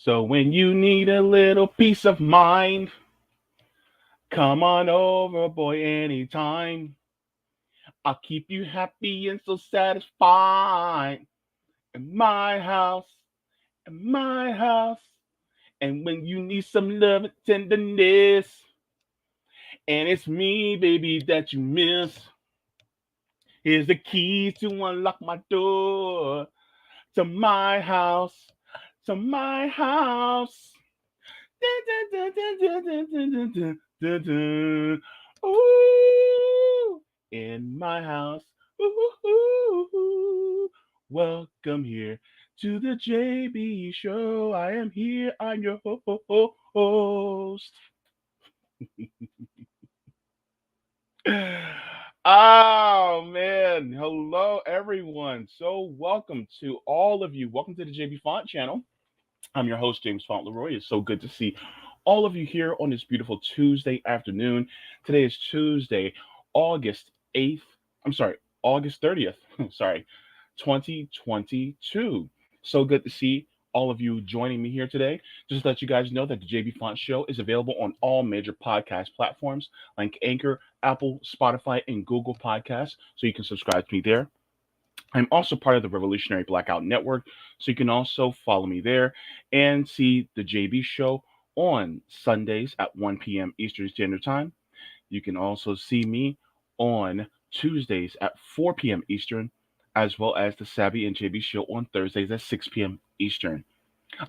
So when you need a little peace of mind, come on over, boy, anytime. I'll keep you happy and so satisfied in my house, in my house. And when you need some love and tenderness, and it's me, baby, that you miss. Here's the keys to unlock my door to my house, to my house. Dun, dun, dun, dun, dun, dun, dun, dun, dun. Ooh, in my house. Ooh, welcome here to the JB show. I am here. I'm your host. Oh man, hello everyone. So welcome to all of you. Welcome to the Jaybefaunt channel. I'm your host, James Fauntleroy. It's so good to see all of you here on this beautiful Tuesday afternoon. Today is Tuesday, August 8th. I'm sorry, August 30th. Sorry, 2022. So good to see all of you joining me here today. Just to let you guys know that the JB Font Show is available on all major podcast platforms like Anchor, Apple, Spotify, and Google Podcasts. So you can subscribe to me there. I'm also part of the Revolutionary Blackout Network, so you can also follow me there and see the JB Show on Sundays at 1 p.m. Eastern Standard Time. You can also see me on Tuesdays at 4 p.m. Eastern, as well as the Savvy and JB Show on Thursdays at 6 p.m. Eastern.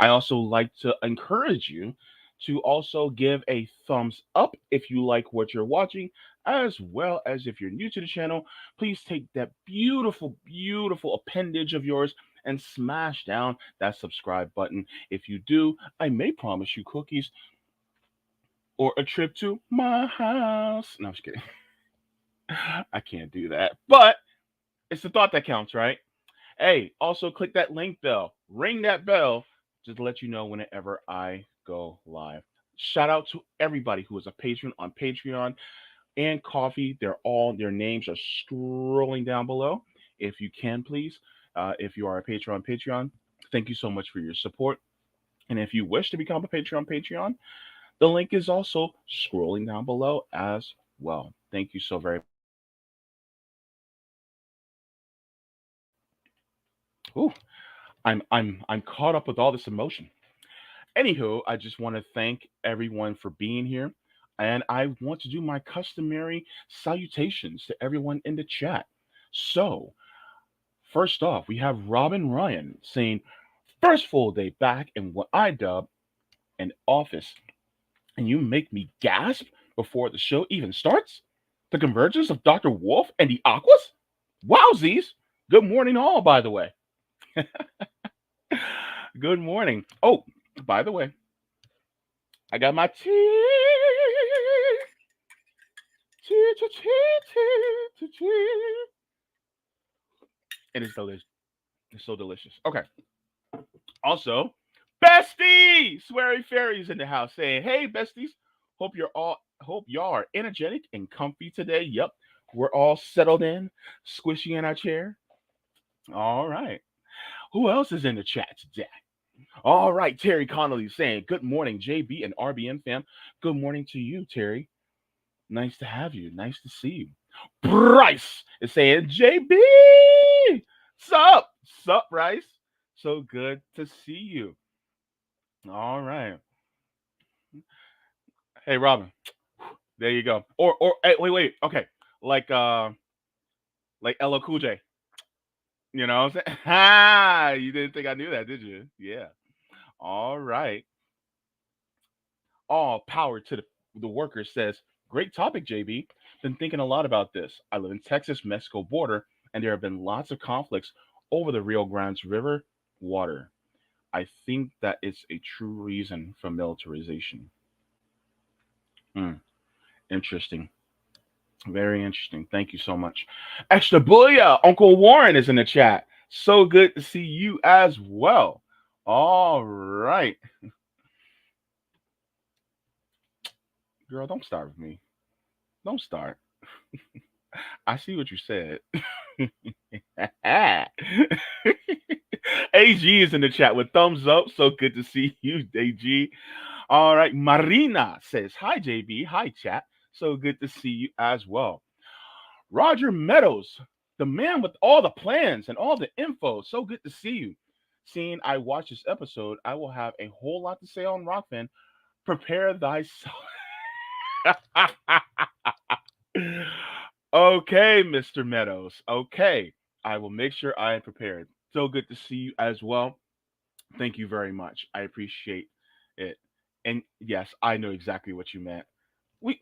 I also like to encourage you to also give a thumbs up if you like what you're watching, as well as if you're new to the channel, please take that beautiful, beautiful appendage of yours and smash down that subscribe button. If you do, I may promise you cookies or a trip to my house. No, I'm just kidding. I can't do that. But it's the thought that counts, right? Hey, also click that link bell, ring that bell, just to let you know whenever I go live. Shout out to everybody who is a patron on Patreon and Coffee. They're all their names are scrolling down below. If you can, please, if you are a patron on Patreon, thank you so much for your support. And if you wish to become a patron on Patreon, the link is also scrolling down below as well. Thank you so very. Ooh, I'm caught up with all this emotion. Anywho, I just want to thank everyone for being here. And I want to do my customary salutations to everyone in the chat. So, first off, we have Robin Ryan saying, first full day back in what I dub an office. And you make me gasp before the show even starts? The convergence of Dr. Wolff and the Aquas? Wowsies! Good morning, all, by the way. Good morning. Oh, by the way, I got my tea. Tea, tea, tea, tea, tea, tea. It is delicious. It's so delicious. Okay. Also, Bestie Sweary Fairies in the house saying, "Hey, besties. Hope y'all are energetic and comfy today. Yep, we're all settled in, squishy in our chair. All right. Who else is in the chat today? All right, Terry Connolly saying, "Good morning, JB and RBN fam. Good morning to you, Terry. Nice to have you. Nice to see you." Bryce is saying, "JB, sup? Sup, Bryce? So good to see you." All right. Hey, Robin. There you go. Or hey, wait. Okay. Like like LL Cool J. You know what I'm saying? Ha! You didn't think I knew that, did you? Yeah. All right. All power to the worker says, "Great topic, JB. Been thinking a lot about this. I live in Texas Mexico border, and there have been lots of conflicts over the Rio Grande River water. I think that is a true reason for militarization." Hmm, interesting. Very interesting. Thank you so much. Extra booyah! Uncle Warren is in the chat. So good to see you as well. All right. Girl, don't start with me. Don't start. I see what you said. I AG is in the chat with thumbs up. So good to see you, AG. All right. Marina says, hi, JB. Hi, chat. So good to see you as well. Roger Meadows, the man with all the plans and all the info. So good to see you. Seeing I watch this episode, I will have a whole lot to say on Rockfin. Prepare thyself. Okay, Mr. Meadows. Okay. I will make sure I am prepared. So good to see you as well. Thank you very much. I appreciate it. And yes, I know exactly what you meant. We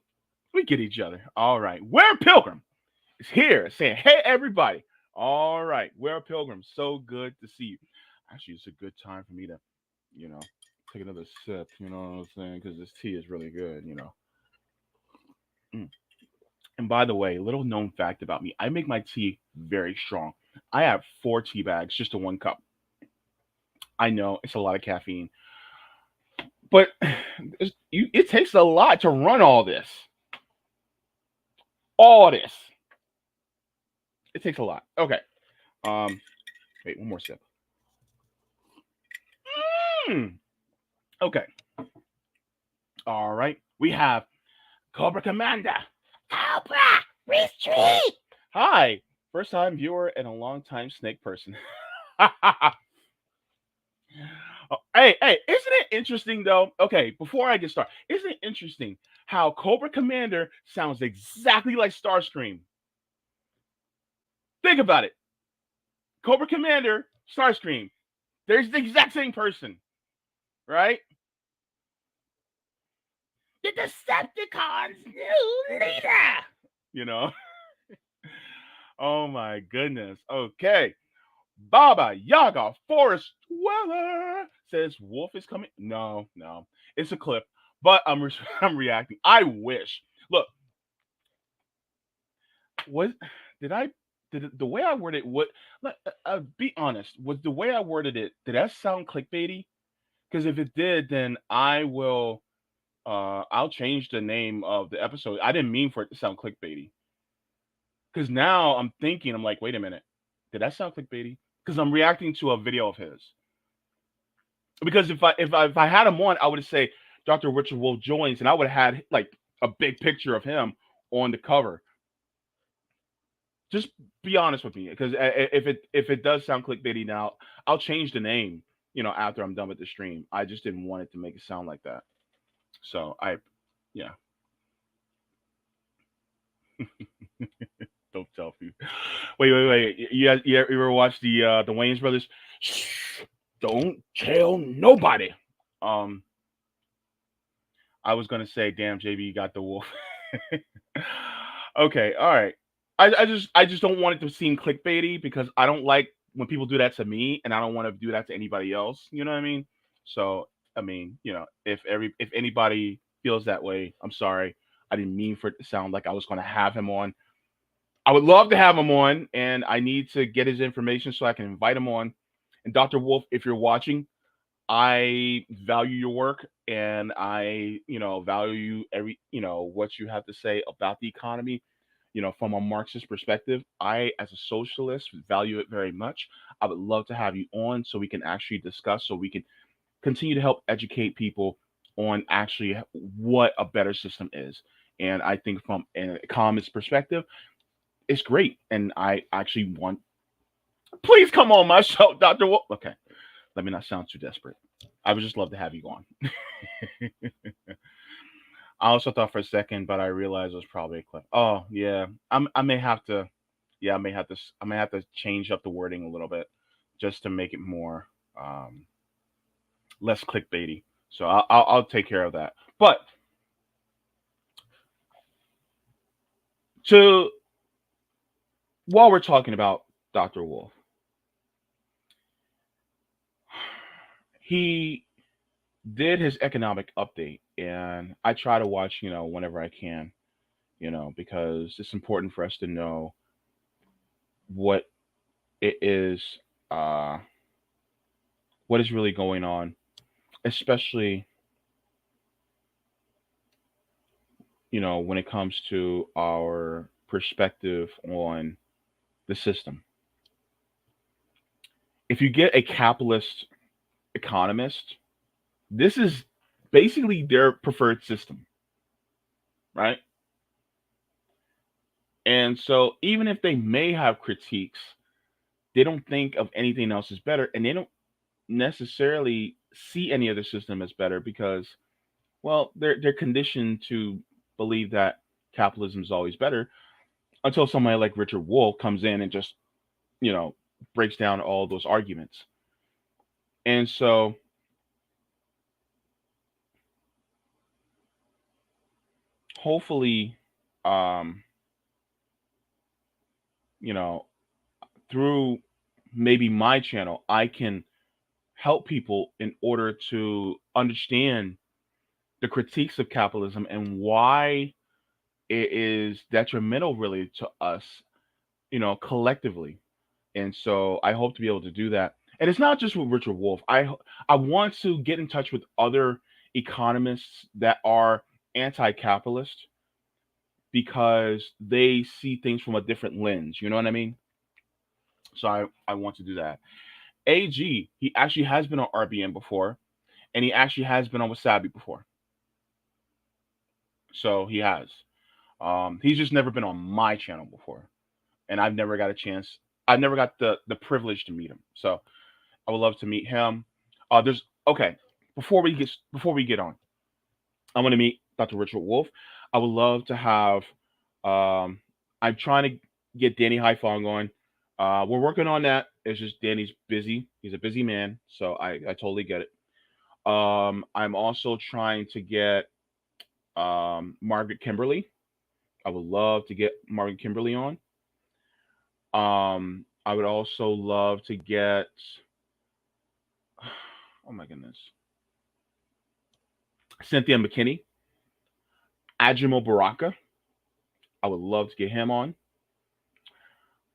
we get each other. All right. Where Pilgrim is here saying, hey everybody. All right. Where Pilgrim. So good to see you. Actually, it's a good time for me to, you know, take another sip, you know what I'm saying? Because this tea is really good. Mm. And by the way, little known fact about me, I make my tea very strong. I have 4 tea bags just to 1 cup. I know it's a lot of caffeine, but it takes a lot to run all this. All this. It takes a lot. Okay. Um, wait, one more sip. Mm. Okay. All right. We have Cobra Commander. Cobra, retreat. Hi. First time viewer and a long time snake person. Oh, hey, isn't it interesting though? Okay, before I get started, isn't it interesting how Cobra Commander sounds exactly like Starscream? Think about it. Cobra Commander, Starscream. There's the exact same person, right? The Decepticons' new leader. You know? Oh my goodness. Okay. Baba Yaga Forest Weather says Wolf is coming. No, no. It's a clip. But I'm reacting. I wish. Look, what did I did the way I worded what be honest, was the way I worded it, did that sound clickbaity? Because if it did, then I'll change the name of the episode. I didn't mean for it to sound clickbaity. Because now I'm thinking, I'm like, wait a minute, did that sound clickbaity? Because I'm reacting to a video of his. Because if I had him on, I would say Dr. Richard Wolff joins, and I would have had like a big picture of him on the cover. Just be honest with me, because if it does sound clickbaity now, I'll change the name. After I'm done with the stream. I just didn't want it to make it sound like that. So yeah. Don't tell people. Wait. You ever watch the Wayans brothers? Shh, don't tell nobody. Um, I was gonna say, damn, JB, you got the wolf. Okay, all right. I just don't want it to seem clickbaity because I don't like when people do that to me, and I don't want to do that to anybody else. You know what I mean? So I mean, if anybody feels that way, I'm sorry. I didn't mean for it to sound like I was gonna have him on. I would love to have him on, and I need to get his information so I can invite him on. And Dr. Wolf, if you're watching, I value your work, and I value what you have to say about the economy. From a Marxist perspective, I, as a socialist, value it very much. I would love to have you on so we can actually discuss, so we can continue to help educate people on actually what a better system is. And I think from an economist perspective, it's great. And I actually want, please come on my show, Dr. Wolf. Okay, let me not sound too desperate. I would just love to have you on. I also thought for a second, but I realized it was probably a clip. Oh yeah, I may have to. Yeah, I may have to change up the wording a little bit just to make it more less clickbaity. So I'll take care of that. But to while we're talking about Dr. Wolf, he did his economic update, and I try to watch whenever I can, because it's important for us to know what it is, uh, what is really going on, especially when it comes to our perspective on the system. if you get a capitalist economist, this is basically their preferred system, right? And so even if they may have critiques, they don't think of anything else as better, and they don't necessarily see any other system as better because, well, they're conditioned to believe that capitalism is always better until somebody like Richard Wolff comes in and just, you know, breaks down all those arguments. And so hopefully, um, you know, through maybe my channel, I can help people in order to understand the critiques of capitalism and why it is detrimental really to us, collectively. And so I hope to be able to do that. And it's not just with Richard Wolff. I want to get in touch with other economists that are anti-capitalist because they see things from a different lens. You know what I mean? So I want to do that. AG, he actually has been on RBN before, and he actually has been on Wasabi before. So he has. He's just never been on my channel before, and I've never got a chance. I've never got the privilege to meet him. So I would love to meet him. There's okay. Before we get on, I want to meet Dr. Richard Wolff. I would love to have. Um, I'm trying to get Danny Haifong on. We're working on that. It's just Danny's busy. He's a busy man, so I totally get it. I'm also trying to get Margaret Kimberly. I would love to get Margaret Kimberly on. I would also love to get. Oh my goodness, Cynthia McKinney, Adjumel Baraka. I would love to get him on.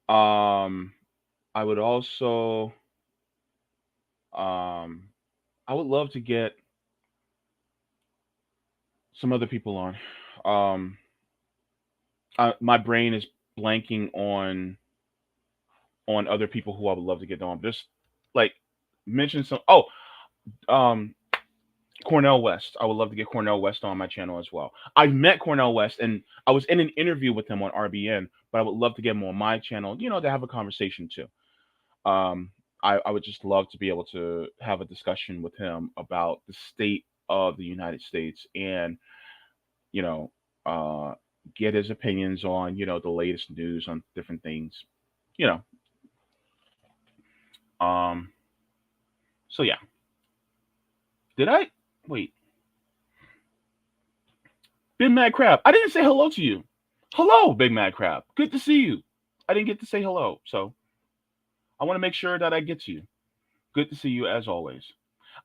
Um, I would also. Um, I would love to get some other people on. Um, my brain is blanking on other people who I would love to get on. Just like mention some. Oh, um, Cornell West. I would love to get Cornell West on my channel as well. I've met Cornell West and I was in an interview with him on RBN, but I would love to get him on my channel, to have a conversation too. Um, I would just love to be able to have a discussion with him about the state of the United States and, you know, uh, get his opinions on, the latest news on different things, you know. Um, so yeah. Did I wait? Big Mad Crab. I didn't say hello to you. Hello, Big Mad Crab. Good to see you. I didn't get to say hello, so I want to make sure that I get to you. Good to see you as always.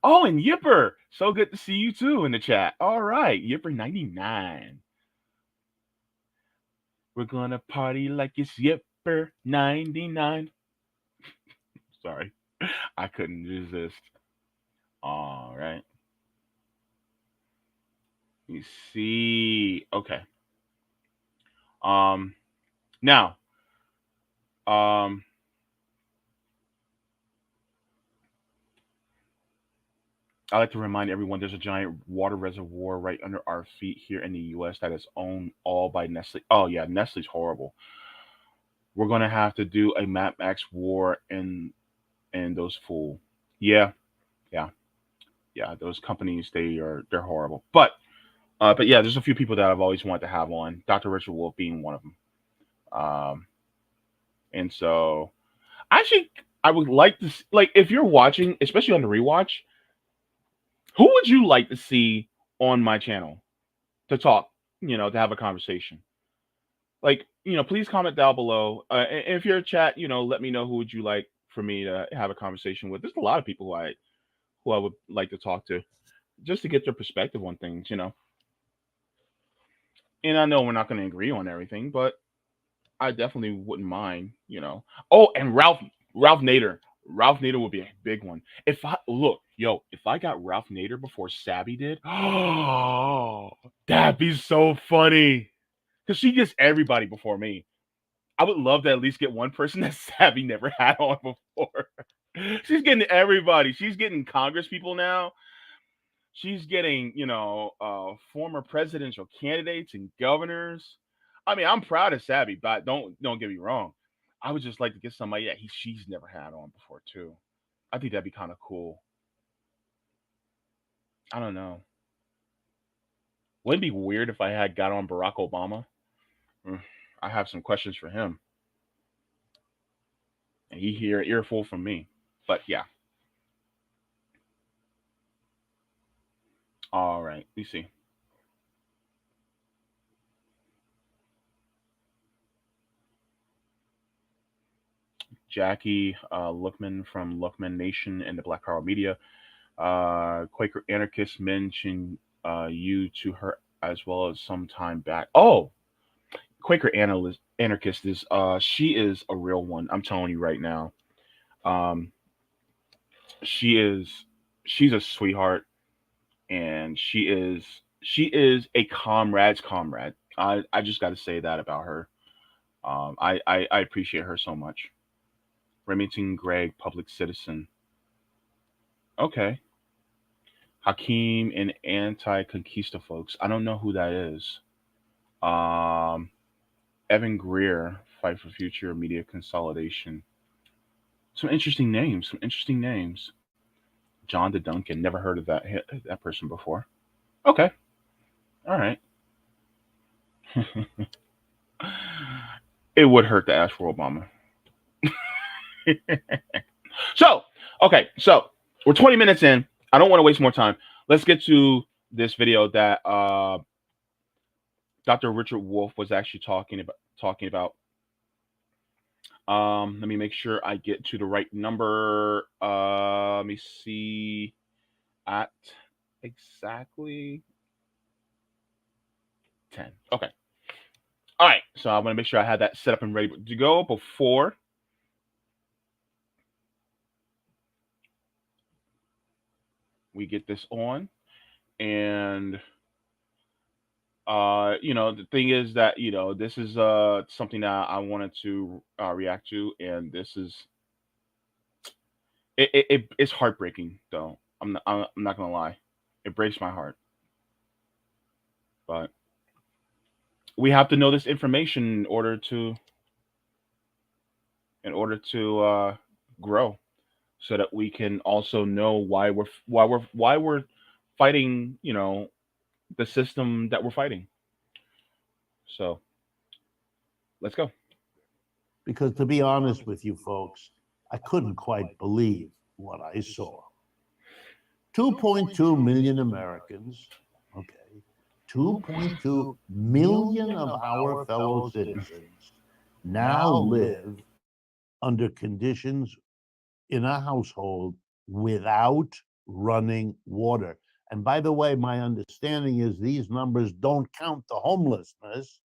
Oh, and Yipper. So good to see you too in the chat. All right, Yipper99. We're gonna party like it's Yipper99. Sorry, I couldn't resist. All right. You see. Okay. Um. Now. Um. I like to remind everyone there's a giant water reservoir right under our feet here in the U.S. that is owned all by Nestle. Oh yeah, Nestle's horrible. We're gonna have to do a Mad Max war in those fool. Yeah, yeah, yeah. Those companies they're horrible. But yeah, there's a few people that I've always wanted to have on. Dr. Richard Wolff being one of them. Um, and so actually, I would like to like if you're watching, especially on the rewatch, who would you like to see on my channel to talk? To have a conversation. Like, please comment down below. And if you're a chat, let me know who would you like for me to have a conversation with. There's a lot of people who I would like to talk to, just to get their perspective on things. And I know we're not going to agree on everything, but I definitely wouldn't mind. Oh, and Ralph Nader. Ralph Nader would be a big one. If I look, yo, if I got Ralph Nader before Sabby did, oh, that'd be so funny. Because she gets everybody before me. I would love to at least get one person that Savvy never had on before. She's getting everybody. She's getting Congress people now. She's getting, former presidential candidates and governors. I mean, I'm proud of Savvy, but don't get me wrong. I would just like to get somebody that she's never had on before too. I think that'd be kind of cool. I don't know. Wouldn't it be weird if I had got on Barack Obama? Mm, I have some questions for him, and he hear an earful from me. But yeah, all right. Let me see. Jackie Lookman from Lookman Nation and the Black Power Media. Quaker anarchist mentioned you to her as well as some time back. Oh, Quaker anarchist is she is a real one. I'm telling you right now. Um, she is she's a sweetheart, and she is a comrade's comrade. I just got to say that about her. I appreciate her so much. Remington Gregg, public citizen. Okay. Hakeem and anti-conquista folks. I don't know who that is. Um, Evan Greer, fight for future media consolidation. Some interesting names. Some interesting names. John the Duncan. Never heard of that person before. Okay. All right. It would hurt to ask for Obama. So, okay. So we're 20 minutes in. I don't want to waste more time. Let's get to this video that Dr. Richard Wolff was actually talking about. Let me make sure I get to the right number. Let me see at exactly 10. Okay. All right. So I'm going to make sure I have that set up and ready to go before we get this on. And the thing is that this is something that I wanted to react to, and this is it's heartbreaking though. I'm not gonna lie, it breaks my heart, but we have to know this information in order to grow, so that we can also know why we're fighting. The system that we're fighting. So let's go. Because to be honest with you folks, I couldn't quite believe what I saw. 2.2 million Americans, okay, 2.2 million of our fellow citizens now live under conditions in a household without running water. And by the way, my understanding is these numbers don't count the homelessness,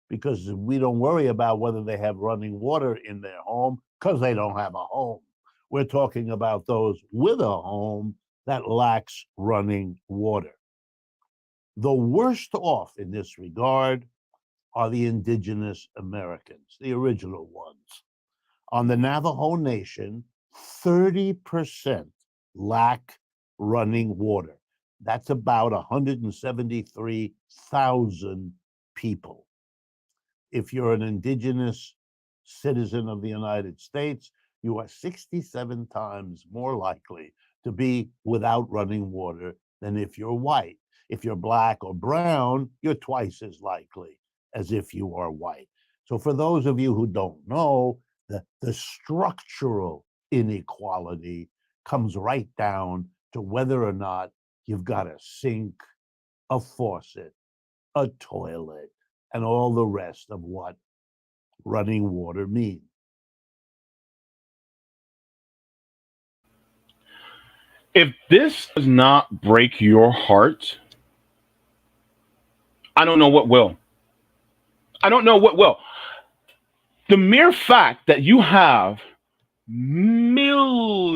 because we don't worry about whether they have running water in their home because they don't have a home. We're talking about those with a home that lacks running water. The worst off in this regard are the indigenous Americans, the original ones. On the Navajo Nation, 30% lack running water. That's about 173,000 people. If you're an indigenous citizen of the United States, you are 67 times more likely to be without running water than if you're white. If you're black or brown, you're twice as likely as if you are white. So, for those of you who don't know, the structural inequality comes right down to whether or not you've got a sink, a faucet, a toilet, and all the rest of what running water means. If this does not break your heart, I don't know what will. I don't know what will. The mere fact that you have millions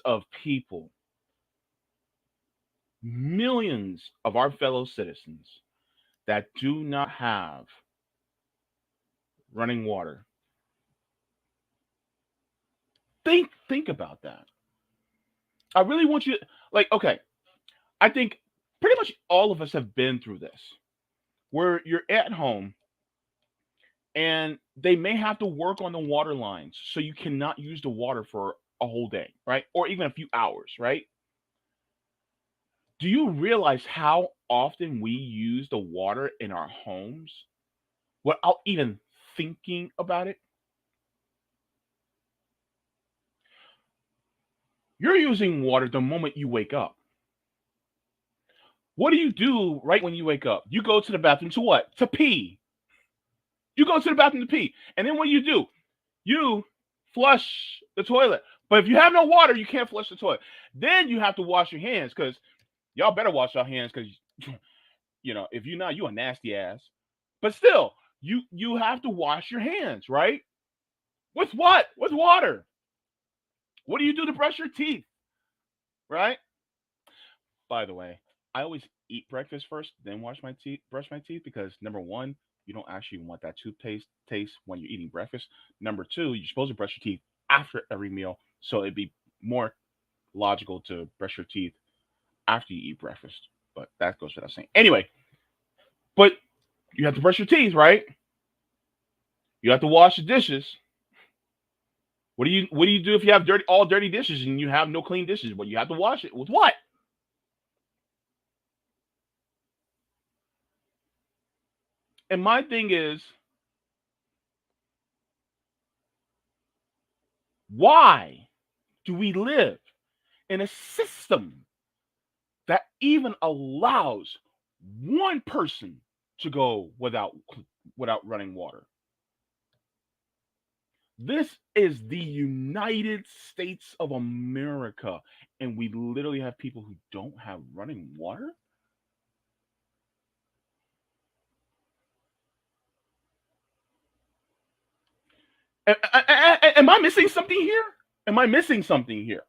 of people, millions of our fellow citizens that do not have running water, Think about that. I really want you like okay, I think pretty much all of us have been through this where you're at home and they may have to work on the water lines so you cannot use the water for a whole day, right? Or even a few hours, right? Do you realize how often we use the water in our homes without even thinking about it? You're using water the moment you wake up. What do you do right when you wake up? You go to the bathroom to what? To pee. You go to the bathroom to pee. And then what do? You flush the toilet. But if you have no water, you can't flush the toilet. Then you have to wash your hands because y'all better wash your hands because if you're not, you a nasty ass. But still, you have to wash your hands, right? With what? With water. What do you do to brush your teeth? Right? By the way, I always eat breakfast first, then brush my teeth because number one, you don't actually want that toothpaste taste when you're eating breakfast. Number two, you're supposed to brush your teeth after every meal, so it'd be more logical to brush your teeth after you eat breakfast. But that goes without saying. Anyway, but you have to brush your teeth, right? You have to wash the dishes. What do you do if you have dirty dishes and you have no clean dishes? Well, you have to wash it with what? And my thing is, why do we live in a system that even allows one person to go without running water? This is the United States of America, and we literally have people who don't have running water. Am I missing something here? Am I missing something here?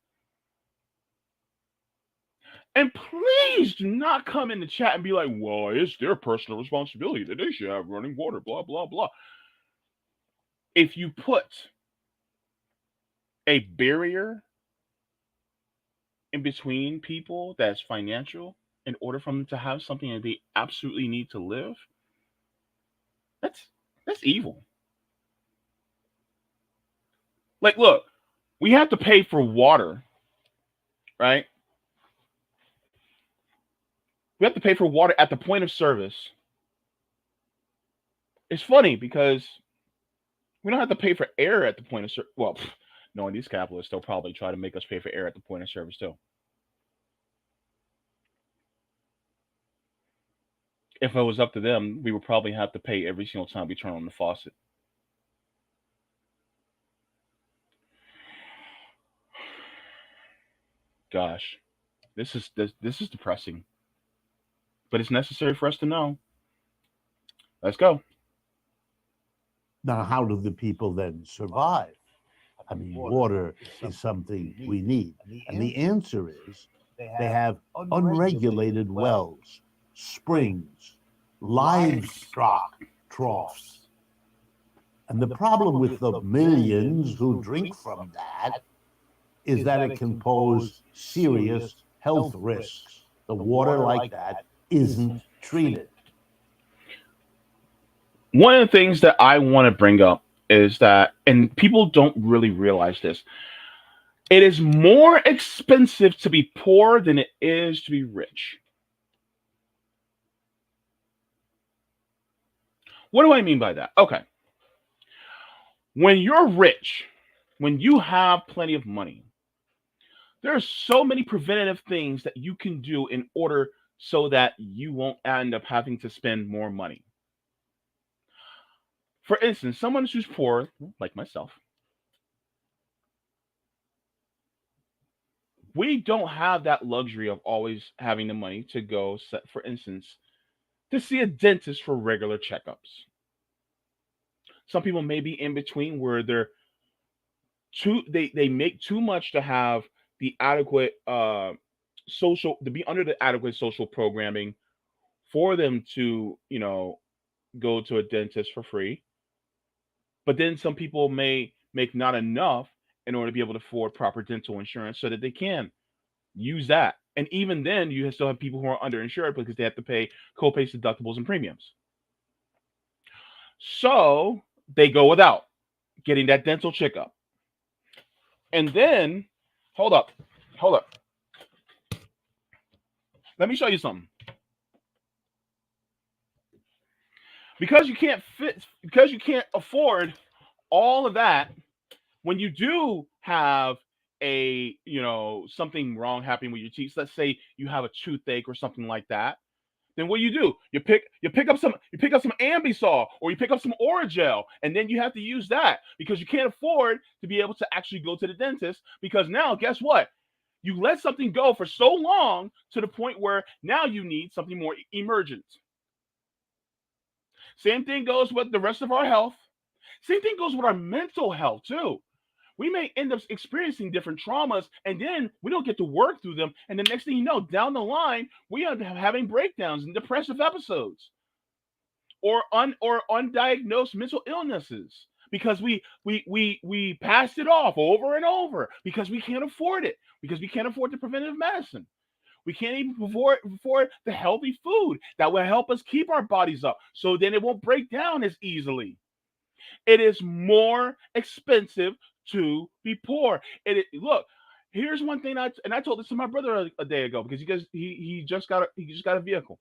And please do not come in the chat and be like, well, it's their personal responsibility that they should have running water, blah, blah, blah. If you put a barrier in between people that's financial in order for them to have something that they absolutely need to live, that's that's evil. Like, look, we have to pay for water, right? We have to pay for water at the point of service. It's funny because we don't have to pay for air at the point of service. Well, knowing these capitalists, they'll probably try to make us pay for air at the point of service too. If it was up to them, we would probably have to pay every single time we turn on the faucet. Gosh, this is depressing, but it's necessary for us to know. Let's go. Now, how do the people then survive? I mean, water is something we need. And the answer is they have unregulated wells, springs, livestock troughs. And the problem with the millions who drink from that is that it can pose serious health risks. The water like that isn't treated. One of the things that I want to bring up is that, and people don't really realize this, it is more expensive to be poor than it is to be rich. What do I mean by that? Okay. When you're rich, when you have plenty of money, there are so many preventative things that you can do in order so that you won't end up having to spend more money. For instance, someone who's poor, like myself, we don't have that luxury of always having the money to go, for instance, to see a dentist for regular checkups. Some people may be in between where they make too much to have the adequate social to be under the adequate social programming for them to go to a dentist for free. But then some people may make not enough in order to be able to afford proper dental insurance so that they can use that. And even then, you still have people who are underinsured because they have to pay co-pays, deductibles, and premiums. So they go without getting that dental checkup. And then, hold up, hold up. Let me show you something. Because because you can't afford all of that, when you do have something wrong happening with your teeth, let's say you have a toothache or something like that, then what do? You pick up some Ambisol, or you pick up some Oragel, and then you have to use that because you can't afford to be able to actually go to the dentist, because now guess what? You let something go for so long to the point where now you need something more emergent. Same thing goes with the rest of our health. Same thing goes with our mental health too. We may end up experiencing different traumas, and then we don't get to work through them. And the next thing you know, down the line, we end up having breakdowns and depressive episodes, or undiagnosed mental illnesses, because we passed it off over and over because we can't afford it, because we can't afford the preventative medicine. We can't even afford the healthy food that will help us keep our bodies up, so then it won't break down as easily. It is more expensive to be poor. Look, here's one thing I told this to my brother a day ago, because he just got a vehicle.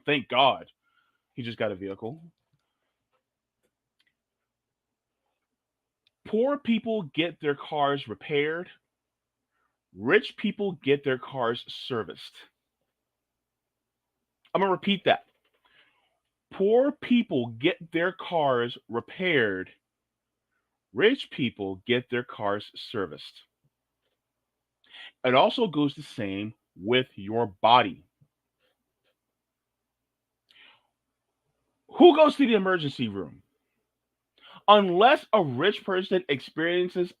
Thank God, he just got a vehicle. Poor people get their cars repaired. Rich people get their cars serviced. I'm gonna repeat that. Poor people get their cars repaired. Rich people get their cars serviced. It also goes the same with your body. Who goes to the emergency room? Unless a rich person experiences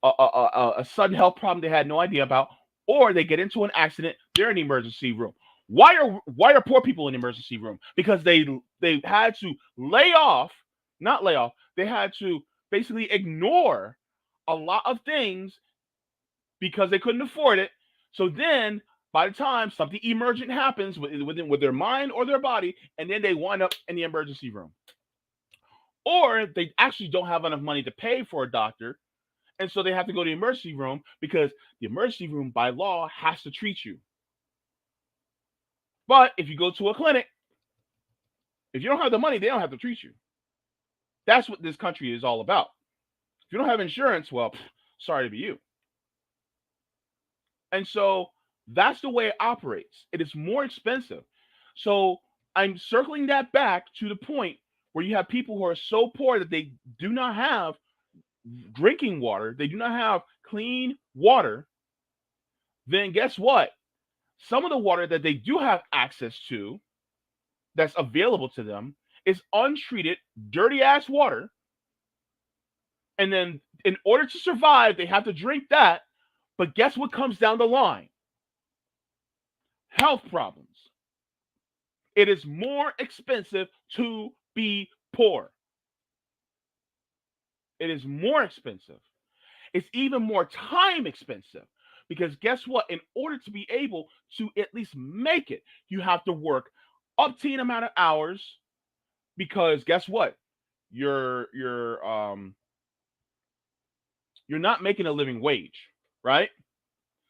a sudden health problem they had no idea about, or they get into an accident, they're in the emergency room. Why are poor people in the emergency room? Because they had to not lay off. They had to basically ignore a lot of things because they couldn't afford it. So then, by the time something emergent happens with their mind or their body, and then they wind up in the emergency room, or they actually don't have enough money to pay for a doctor, and so they have to go to the emergency room because the emergency room by law has to treat you. But if you go to a clinic, if you don't have the money, they don't have to treat you. That's what this country is all about. If you don't have insurance, well, sorry to be you. And so that's the way it operates. It is more expensive. So I'm circling that back to the point where you have people who are so poor that they do not have drinking water, they do not have clean water. Then guess what? Some of the water that they do have access to, that's available to them, is untreated, dirty ass water. And then in order to survive, they have to drink that. But guess what comes down the line? Health problems. It is more expensive to be poor. It is more expensive. It's even more time expensive, because guess what? In order to be able to at least make it, you have to work up to an amount of hours, because guess what? You're not making a living wage, right?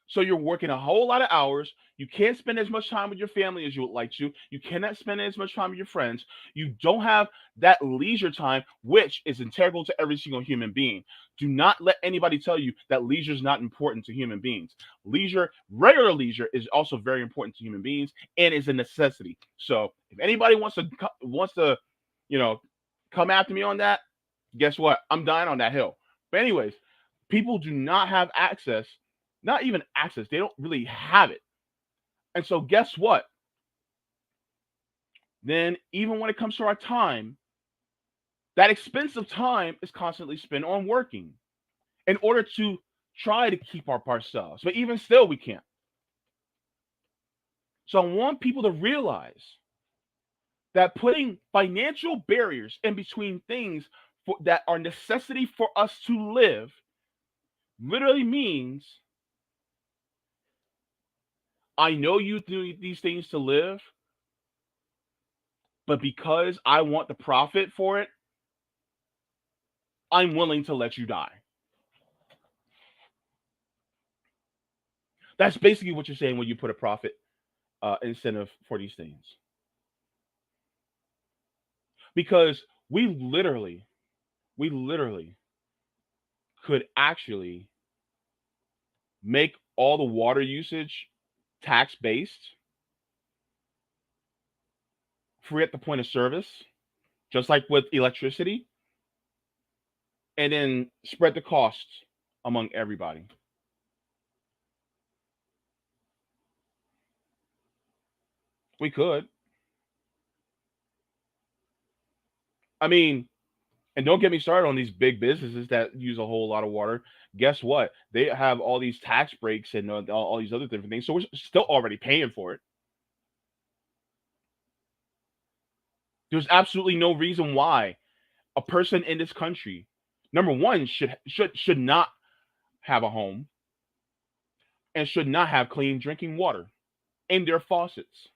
So you're working a whole lot of hours. You can't spend as much time with your family as you would like to. You cannot spend as much time with your friends. You don't have that leisure time, which is integral to every single human being. Do not let anybody tell you that leisure is not important to human beings. Leisure, regular leisure, is also very important to human beings and is a necessity. So if anybody wants to, come after me on that, guess what? I'm dying on that hill. But anyways, people do not have access, not even access, they don't really have it. And so guess what? Then even when it comes to our time, that expensive time is constantly spent on working in order to try to keep up ourselves. But even still, we can't. So I want people to realize that putting financial barriers in between things that are necessity for us to live literally means I know you do these things to live, but because I want the profit for it, I'm willing to let you die. That's basically what you're saying when you put a profit incentive for these things. Because we literally could actually make all the water usage tax based, free at the point of service, just like with electricity, and then spread the costs among everybody. We could. I mean, and don't get me started on these big businesses that use a whole lot of water. Guess what? They have all these tax breaks and all these other different things. So we're still already paying for it. There's absolutely no reason why a person in this country, number one, should not have a home and should not have clean drinking water in their faucets.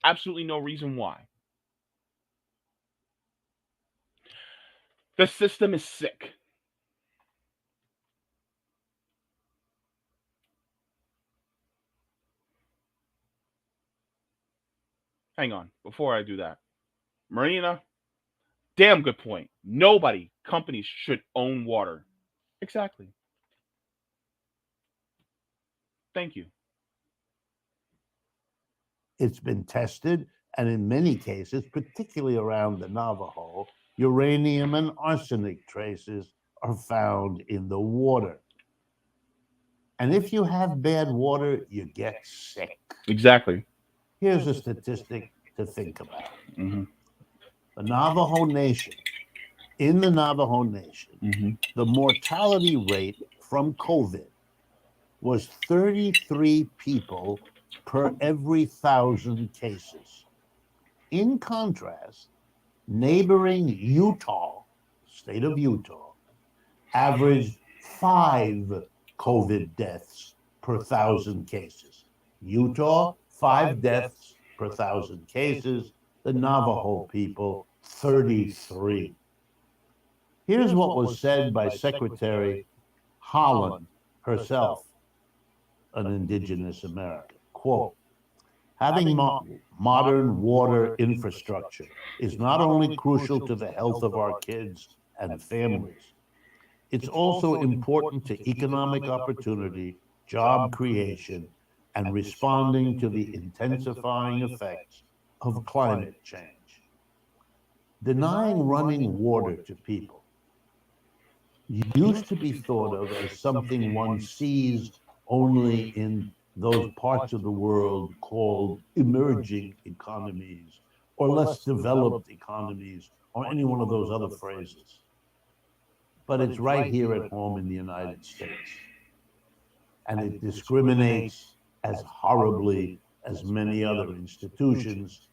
Absolutely no reason why. The system is sick. Hang on, before I do that, Marina, damn good point. Nobody, companies should own water. Exactly. Thank you. It's been tested, and in many cases, particularly around the Navajo, uranium and arsenic traces are found in the water. And if you have bad water, you get sick. Exactly. Here's a statistic to think about. Hmm. The Navajo Nation, in the Navajo Nation, Hmm. the mortality rate from COVID was 33 people per every 1,000 cases. In contrast, neighboring Utah, state of Utah, averaged 5 COVID deaths per 1,000 cases. Utah, 5 deaths per 1,000 cases. The Navajo people, 33. Here's what was said by Secretary Holland herself, an indigenous American. Quote, having modern water infrastructure is not only crucial to the health of our kids and families, it's also important to economic opportunity, job creation, and responding to the intensifying effects of climate change. Denying running water to people used to be thought of as something one sees only in those parts of the world called emerging economies or less developed economies or any one of those other phrases. But it's right here at home in the United States. And it discriminates as horribly as many other institutions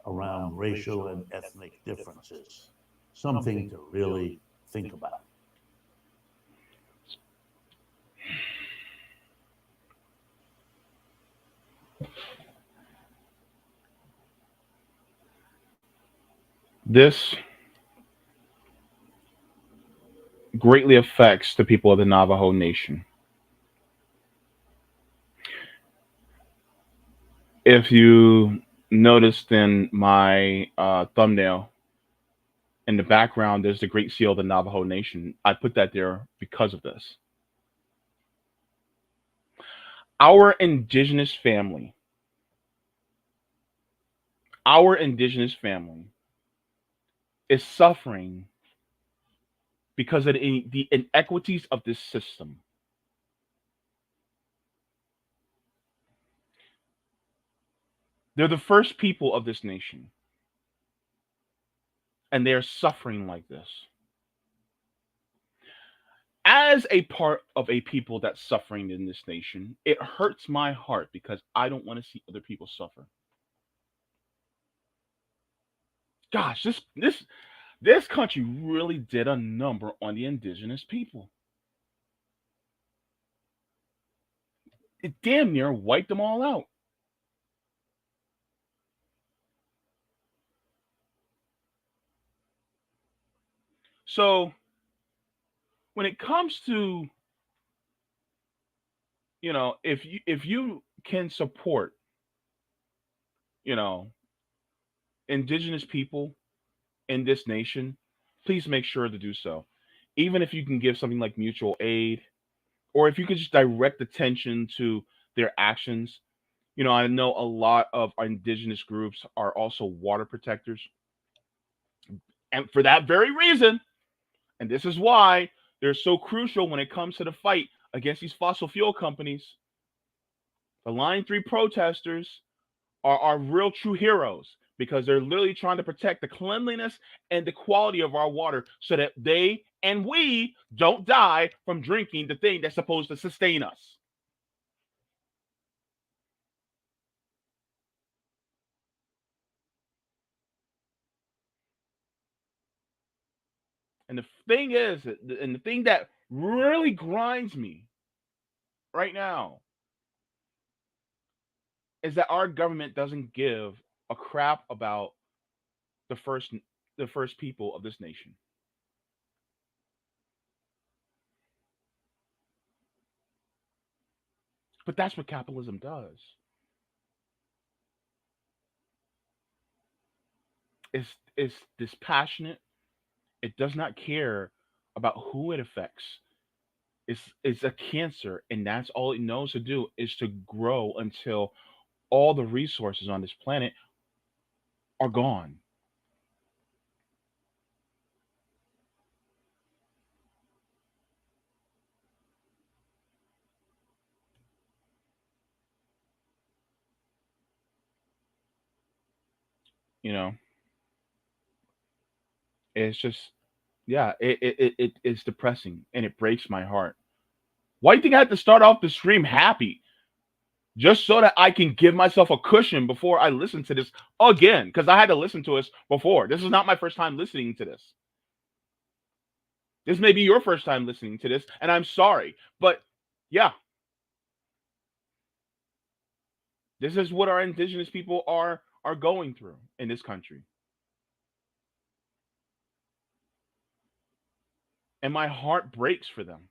around racial and ethnic differences. Something to really think about. This greatly affects the people of the Navajo Nation. If you noticed in my thumbnail, in the background, there's the Great Seal of the Navajo Nation. I put that there because of this. Our indigenous family, our indigenous family is suffering because of the inequities of this system. They're the first people of this nation, and they are suffering like this. As a part of a people that's suffering in this nation, it hurts my heart because I don't want to see other people suffer. Gosh, this country really did a number on the indigenous people. it damn near wiped them all out. So when it comes to, if you can support, you know, indigenous people in this nation, please make sure to do so. Even if you can give something like mutual aid, or if you could just direct attention to their actions. I know a lot of our indigenous groups are also water protectors. And for that very reason, and this is why they're so crucial when it comes to the fight against these fossil fuel companies, the Line 3 protesters are real true heroes because they're literally trying to protect the cleanliness and the quality of our water so that they and we don't die from drinking the thing that's supposed to sustain us. And the thing is, and the thing that really grinds me right now is that our government doesn't give a crap about the first the first people of this nation. But that's what capitalism does. It's dispassionate. It does not care about who it affects. It's a cancer, and that's all it knows to do is to grow until all the resources on this planet are gone. You know, it's just, yeah, it's depressing and it breaks my heart. Why do you think I had to start off the stream happy? Just so that I can give myself a cushion before I listen to this again, because I had to listen to this before. This is not my first time listening to this. This may be your first time listening to this, and I'm sorry. But yeah, this is what our indigenous people are going through in this country. And my heart breaks for them.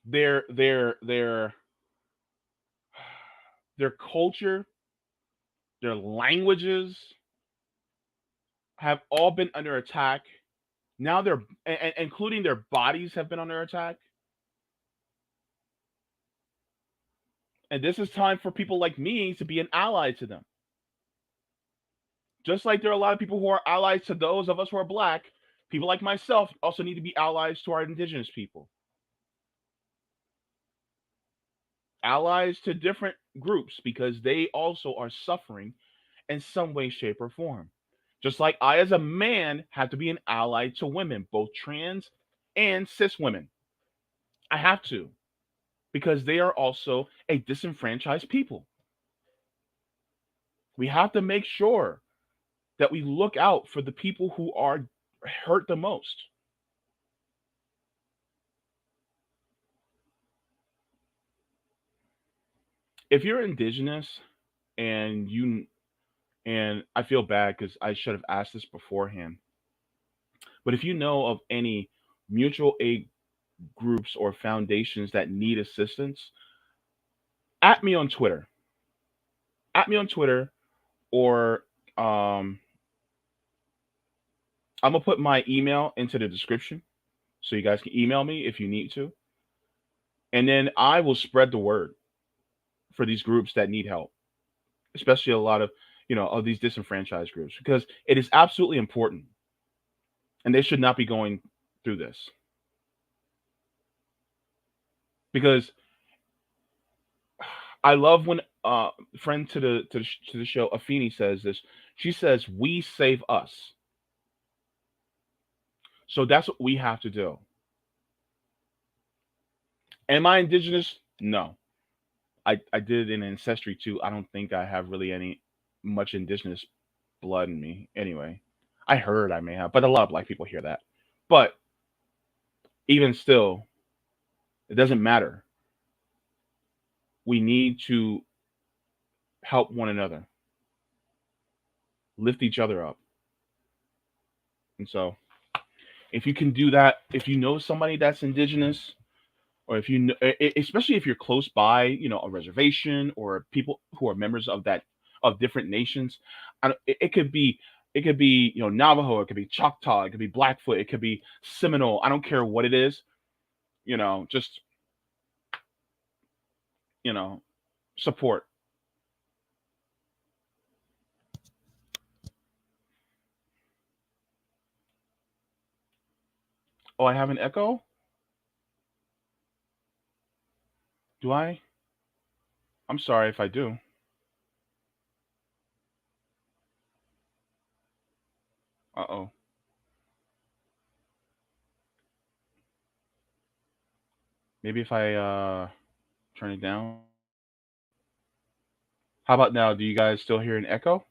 Their their culture, their languages have all been under attack. Now they're including their bodies have been under attack. And this is time for people like me to be an ally to them. Just like there are a lot of people who are allies to those of us who are black, people like myself also need to be allies to our indigenous people, allies to different groups because they also are suffering in some way, shape, or form. Just like I, as a man, have to be an ally to women, both trans and cis women. I have to because they are also a disenfranchised people. We have to make sure that we look out for the people who are hurt the most. If you're indigenous and you and I feel bad because I should have asked this beforehand, but if you know of any mutual aid groups or foundations that need assistance, at me on Twitter. At me on Twitter, or um, I'm gonna put my email into the description so you guys can email me if you need to, and then I will spread the word for these groups that need help, especially a lot of of these disenfranchised groups because it is absolutely important, and they should not be going through this because I love when friend to the show Afeni says this. She says we save us, so that's what we have to do. Am I indigenous? No. I did an ancestry too. I don't think I have really any much indigenous blood in me. Anyway, I heard I may have, but a lot of black people hear that. But even still, It doesn't matter. We need to help one another, lift each other up. And so, if you can do that, if you know somebody that's indigenous, or if you know, especially if you're close by, a reservation or people who are members of that of different nations, it could be Navajo, it could be Choctaw, it could be Blackfoot, it could be Seminole. I don't care what it is. Just you know support. Oh, I have an echo. Do I? I'm sorry if I do. Uh oh. Maybe if I turn it down. How about now? Do you guys still hear an echo?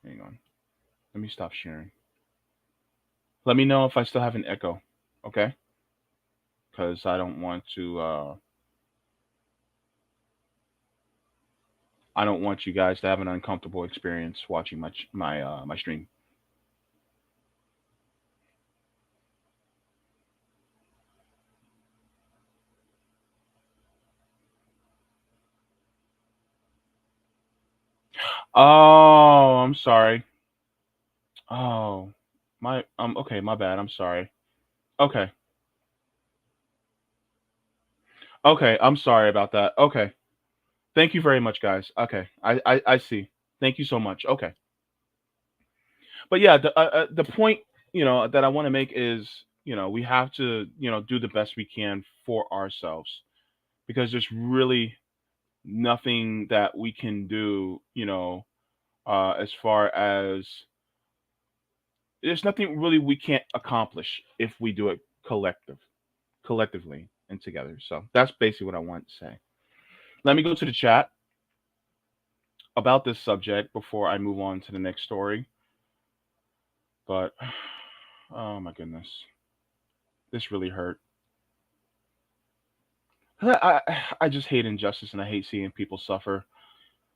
Hang on. Let me stop sharing. Let me know if I still have an echo, okay? Because I don't want you guys to have an uncomfortable experience watching my stream. Oh, I'm sorry. Oh, okay, my bad. I'm sorry. Okay. Okay, I'm sorry about that. Okay. Thank you very much, guys. Okay. I see. Thank you so much. Okay. But yeah, the point, that I want to make is, we have to, do the best we can for ourselves, because there's really nothing that we can do, as far as there's nothing really we can't accomplish if we do it collectively and together. So that's basically what I want to say. Let me go to the chat about this subject before I move on to the next story. But oh my goodness, this really hurt. I just hate injustice and I hate seeing people suffer,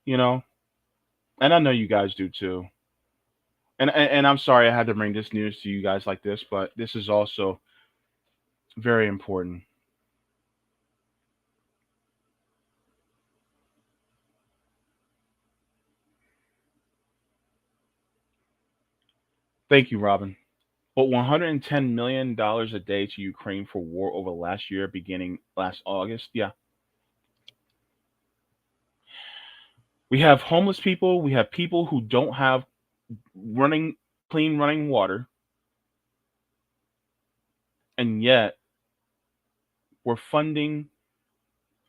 you know, and I know you guys do too. And I'm sorry I had to bring this news to you guys like this, but this is also very important. Thank you, Robin. But $110 million a day to Ukraine for war over last year, beginning last August. Yeah, we have homeless people. We have people who don't have running clean running water, and yet we're funding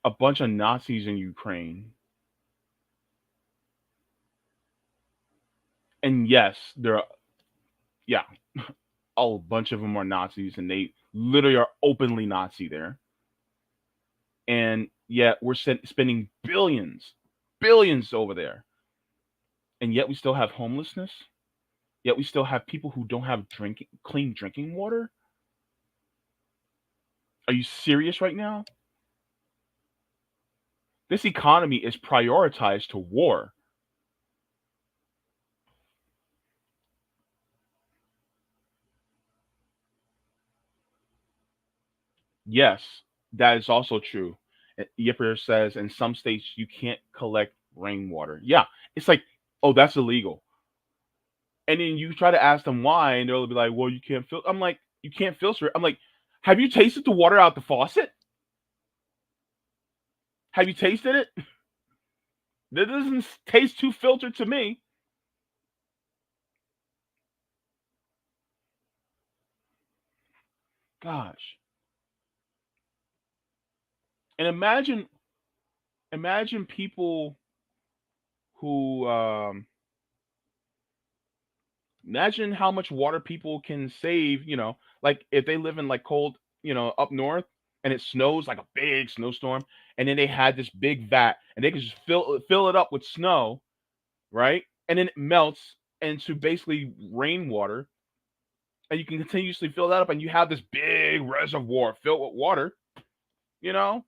a bunch of Nazis in Ukraine. And yes, there are, yeah, a bunch of them are Nazis, and they literally are openly Nazi there. And yet we're spending billions over there, and yet we still have homelessness. Yet we still have people who don't have clean drinking water. Are you serious right now? This economy is prioritized to war. Yes, that is also true. Yipper says in some states you can't collect rainwater. Yeah, it's like, oh, that's illegal. And then you try to ask them why, and they'll be like, well, you can't filter. I'm like, you can't filter it. I'm like, have you tasted the water out the faucet? Have you tasted it? That doesn't taste too filtered to me. Gosh. And imagine people who imagine how much water people can save, like if they live in like cold, up north, and it snows like a big snowstorm, and then they had this big vat and they could just fill it up with snow, right? And then it melts into basically rainwater, and you can continuously fill that up, and you have this big reservoir filled with water, you know,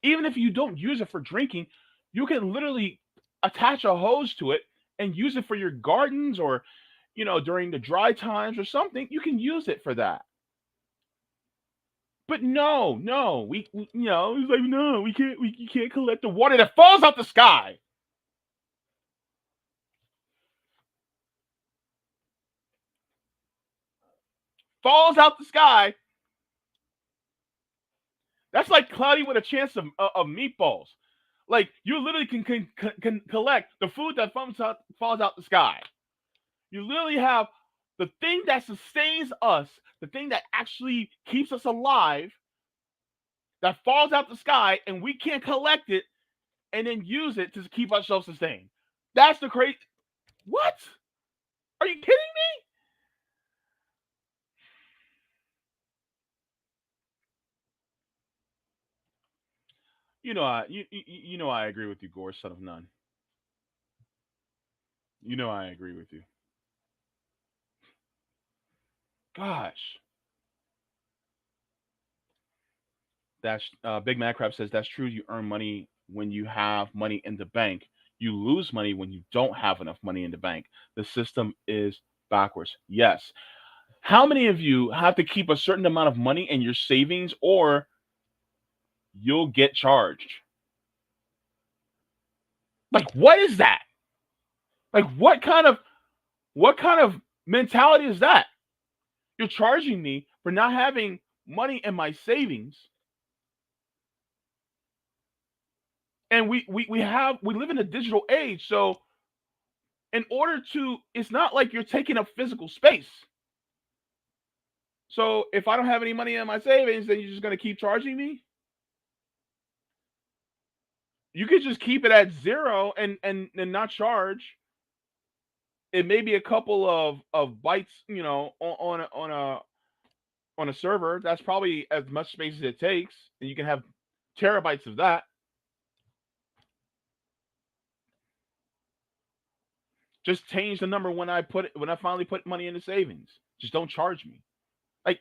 even if you don't use it for drinking, you can literally attach a hose to it and use it for your gardens, or, during the dry times or something, you can use it for that. But no, no, it's like, no, we can't, you can't collect the water that falls out the sky. Falls out the sky. That's like cloudy with a chance of meatballs. Like, you literally can collect the food that falls out the sky. You literally have the thing that sustains us, the thing that actually keeps us alive, that falls out the sky, and we can't collect it and then use it to keep ourselves sustained. That's the crazy. What? Are you kidding me? I agree with you, Gore, son of none. I agree with you. Gosh, that's Big Mad Crab says that's true. You earn money when you have money in the bank. You lose money when you don't have enough money in the bank. The system is backwards. Yes. How many of you have to keep a certain amount of money in your savings, or you'll get charged? Like, what is that? Like, what kind of mentality is that? You're charging me for not having money in my savings, and we live in a digital age. So in order to, it's not like you're taking up physical space. So if I don't have any money in my savings, then you're just going to keep charging me. You could just keep it at zero and not charge. It may be a couple of bytes, on a server. That's probably as much space as it takes, and you can have terabytes of that. Just change the number when I finally put money into savings. Just don't charge me. Like,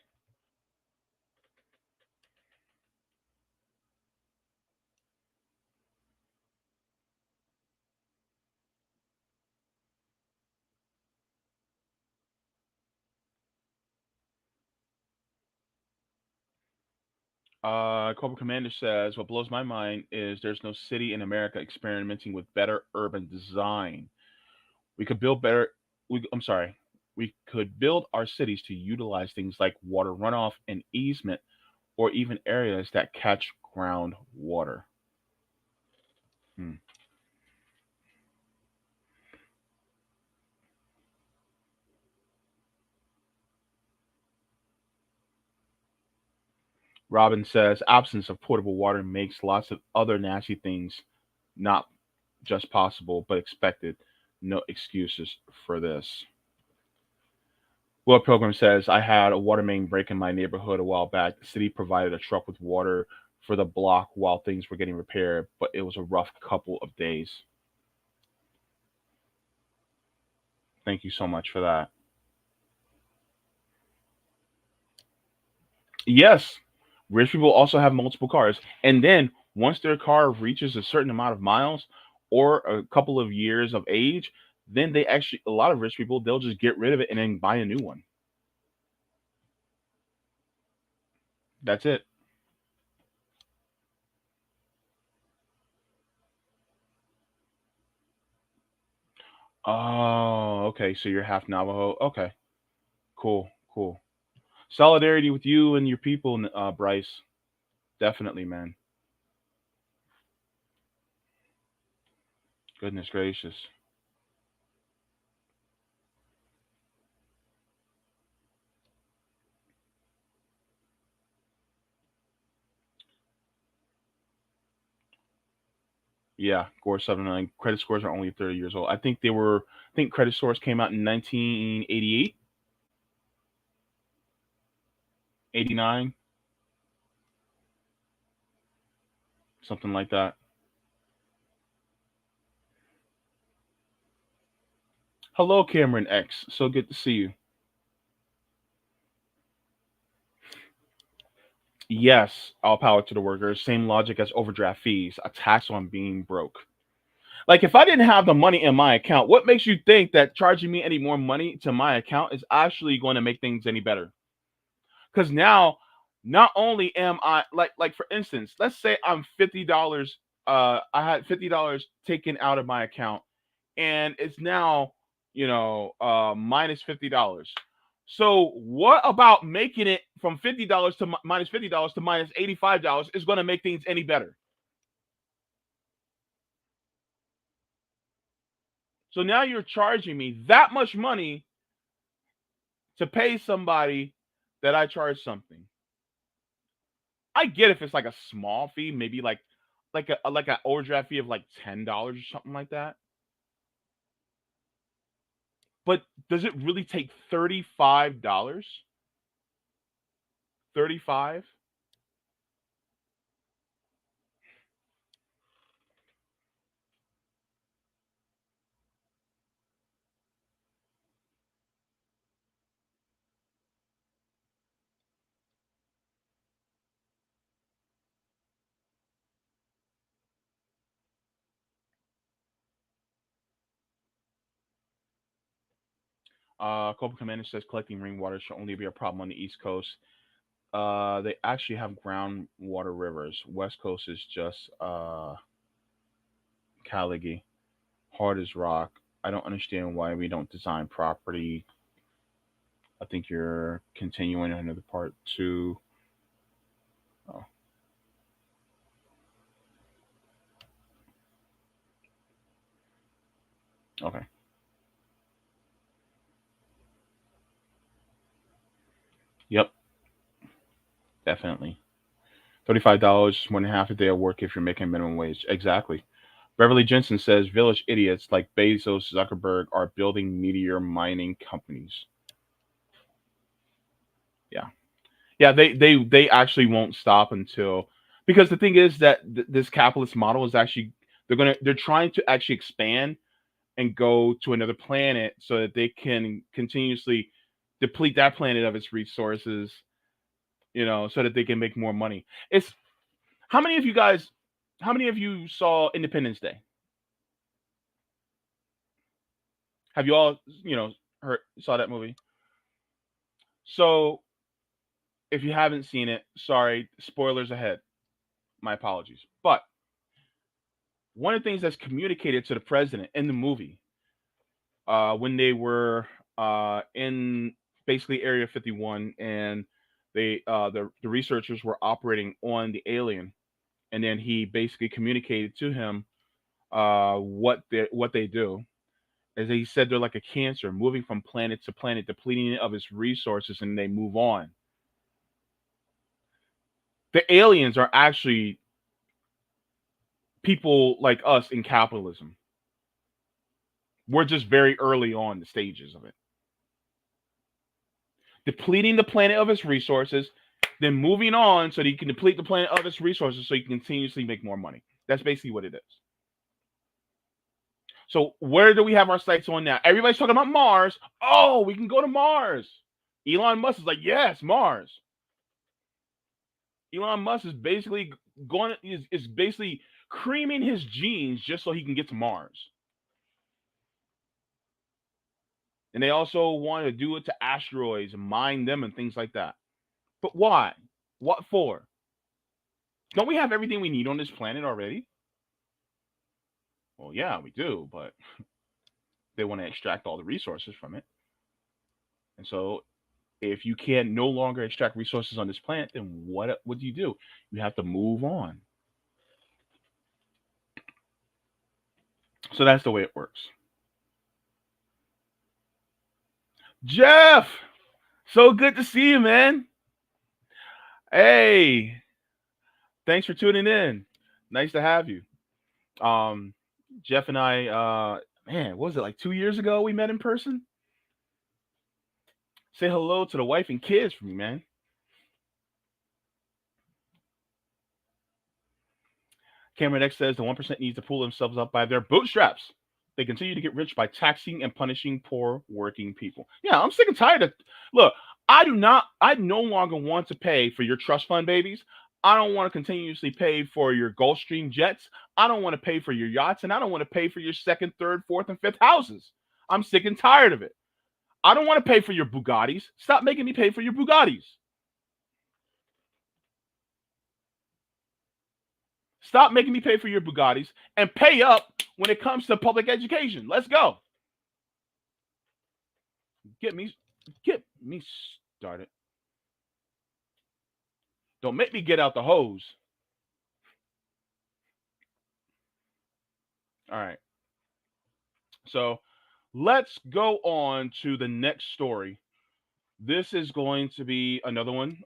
Corporal Commander says, what blows my mind is there's no city in America experimenting with better urban design. We could build better. I'm sorry. We could build our cities to utilize things like water runoff and easement, or even areas that catch groundwater. Hmm. Robin says, absence of potable water makes lots of other nasty things not just possible, but expected. No excuses for this. Will Pilgrim says, I had a water main break in my neighborhood a while back. The city provided a truck with water for the block while things were getting repaired, but it was a rough couple of days. Thank you so much for that. Yes, rich people also have multiple cars. And then once their car reaches a certain amount of miles or a couple of years of age, then they actually, a lot of rich people, they'll just get rid of it and then buy a new one. That's it. Oh, okay. So you're half Navajo. Okay, cool, cool. Solidarity with you and your people, Bryce. Definitely, man. Goodness gracious. Yeah, Gore 79. Credit scores are only 30 years old. I think credit scores came out in 1988, 89, something like that. Hello, Cameron X. So good to see you. Yes, all power to the workers. Same logic as overdraft fees, a tax on being broke. Like if I didn't have the money in my account, what makes you think that charging me any more money to my account is actually going to make things any better? Because now, not only am I like for instance, let's say I'm $50. I had $50 taken out of my account, and it's now minus $50. So what about making it from $50 to minus $50 to minus $85 is going to make things any better? So now you're charging me that much money to pay somebody that I charge something. I get if it's like a small fee, maybe like an overdraft fee of like $10 or something like that. But does it really take $35? 35? Copa Commander says collecting rainwater should only be a problem on the East Coast. They actually have groundwater rivers. West Coast is just Caligi, hard as rock. I don't understand why we don't design property. I think you're continuing another part two. Oh, okay. Yep, definitely. $35 is more than half a day of work if you're making minimum wage. Exactly. Beverly Jensen says village idiots like Bezos, Zuckerberg are building meteor mining companies. Yeah, yeah. They actually won't stop until because the thing is that this capitalist model is actually they're trying to actually expand and go to another planet so that they can continuously deplete that planet of its resources, so that they can make more money. It's how many of you guys, how many of you saw Independence Day? Have you all, heard saw that movie? So if you haven't seen it, sorry, spoilers ahead. My apologies. But one of the things that's communicated to the president in the movie, when they were in basically Area 51, and the researchers were operating on the alien, and then he basically communicated to him what they do. As he said, they're like a cancer, moving from planet to planet, depleting it of its resources, and they move on. The aliens are actually people like us in capitalism. We're just very early on the stages of it, depleting the planet of its resources, then moving on so that you can deplete the planet of its resources so you can continuously make more money. That's basically what it is. So where do we have our sights on now? Everybody's talking about Mars. Oh, we can go to Mars. Elon Musk is like, yes, Mars. Elon Musk is basically is basically creaming his genes just so he can get to Mars. And they also want to do it to asteroids and mine them and things like that. But why? What for? Don't we have everything we need on this planet already? Well, yeah, we do, but they want to extract all the resources from it. And so if you can no longer extract resources on this planet, then what do? You have to move on. So that's the way it works. Jeff, so good to see you, man. Hey, thanks for tuning in. Nice to have you. Um, Jeff and I, man, what was it like 2 years ago we met in person? Say hello to the wife and kids for me, man. Cameron X says the 1% needs to pull themselves up by their bootstraps. They continue to get rich by taxing and punishing poor working people. Yeah, I'm sick and tired of. Look, I no longer want to pay for your trust fund babies. I don't want to continuously pay for your Gulfstream jets. I don't want to pay for your yachts, and I don't want to pay for your second, third, fourth, and fifth houses. I'm sick and tired of it. I don't want to pay for your Bugattis. Stop making me pay for your Bugattis. Stop making me pay for your Bugattis and pay up when it comes to public education. Let's go. Get me started. Don't make me get out the hose. All right. So let's go on to the next story. This is going to be another one.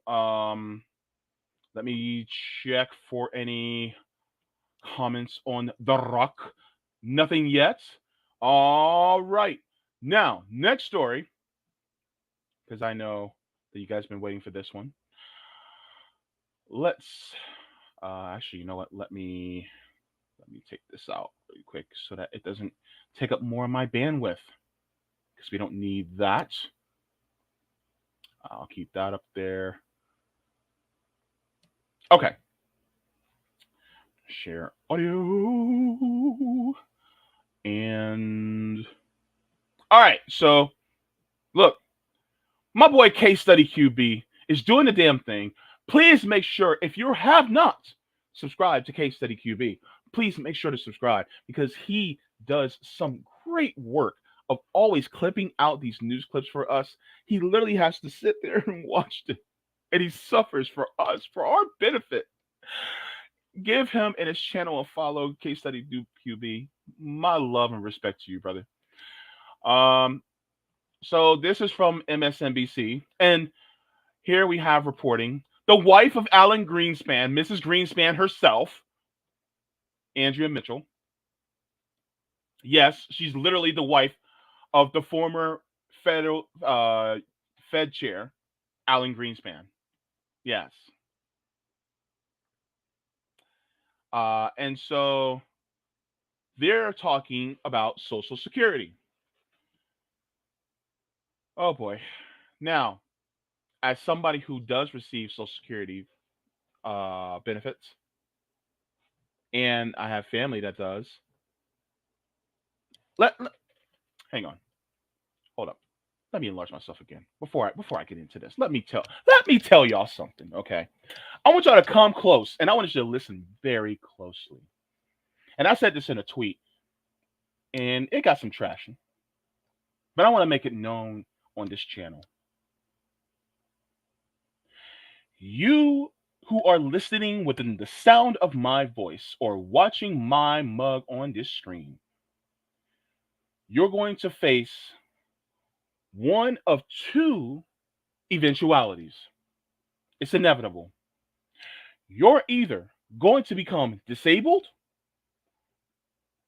Let me check for any comments on The Rock. Nothing yet. All right. Now, next story, because I know that you guys have been waiting for this one. Let's actually, you know what? Let me take this out really quick so that it doesn't take up more of my bandwidth because we don't need that. I'll keep that up there. Okay. Share audio. And all right. So look, my boy Case Study QB is doing the damn thing. Please make sure if you have not subscribed to Case Study QB, please make sure to subscribe because he does some great work of always clipping out these news clips for us. He literally has to sit there and watch it, and he suffers for us, for our benefit. Give him and his channel a follow, Case Study QB. My love and respect to you, brother. So this is from MSNBC, and here we have reporting the wife of Alan Greenspan, Mrs. Greenspan herself, Andrea Mitchell. Yes, she's literally the wife of the former federal Fed chair, Alan Greenspan. Yes. And so they're talking about Social Security. Oh boy. Now, as somebody who does receive Social Security benefits, and I have family that does, let hang on, hold up. Let me enlarge myself again before I get into this. Let me tell y'all something, okay? I want y'all to come close, and I want you to listen very closely. And I said this in a tweet, and it got some traction, but I want to make it known on this channel. You who are listening within the sound of my voice or watching my mug on this screen, you're going to face one of two eventualities. It's inevitable. You're either going to become disabled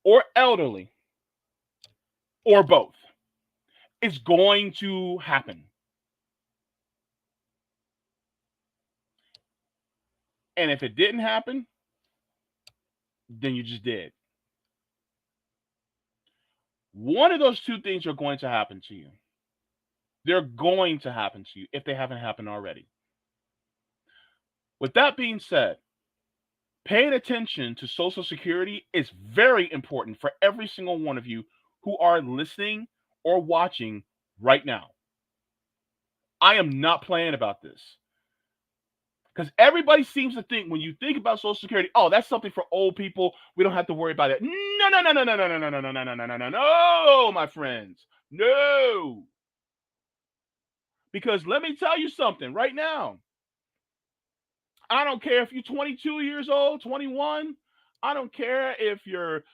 or elderly or both. It's going to happen. And if it didn't happen, then you just did. One of those two things are going to happen to you. They're going to happen to you if they haven't happened already. With that being said, paying attention to Social Security is very important for every single one of you who are listening or watching right now. I am not playing about this. Because everybody seems to think when you think about Social Security, oh, that's something for old people. We don't have to worry about it. No, no, no, no, no, no, no, no, no, no, no, no, no, no, no, my friends. No. Because let me tell you something right now. I don't care if you're 22 years old, 21. I don't care if you're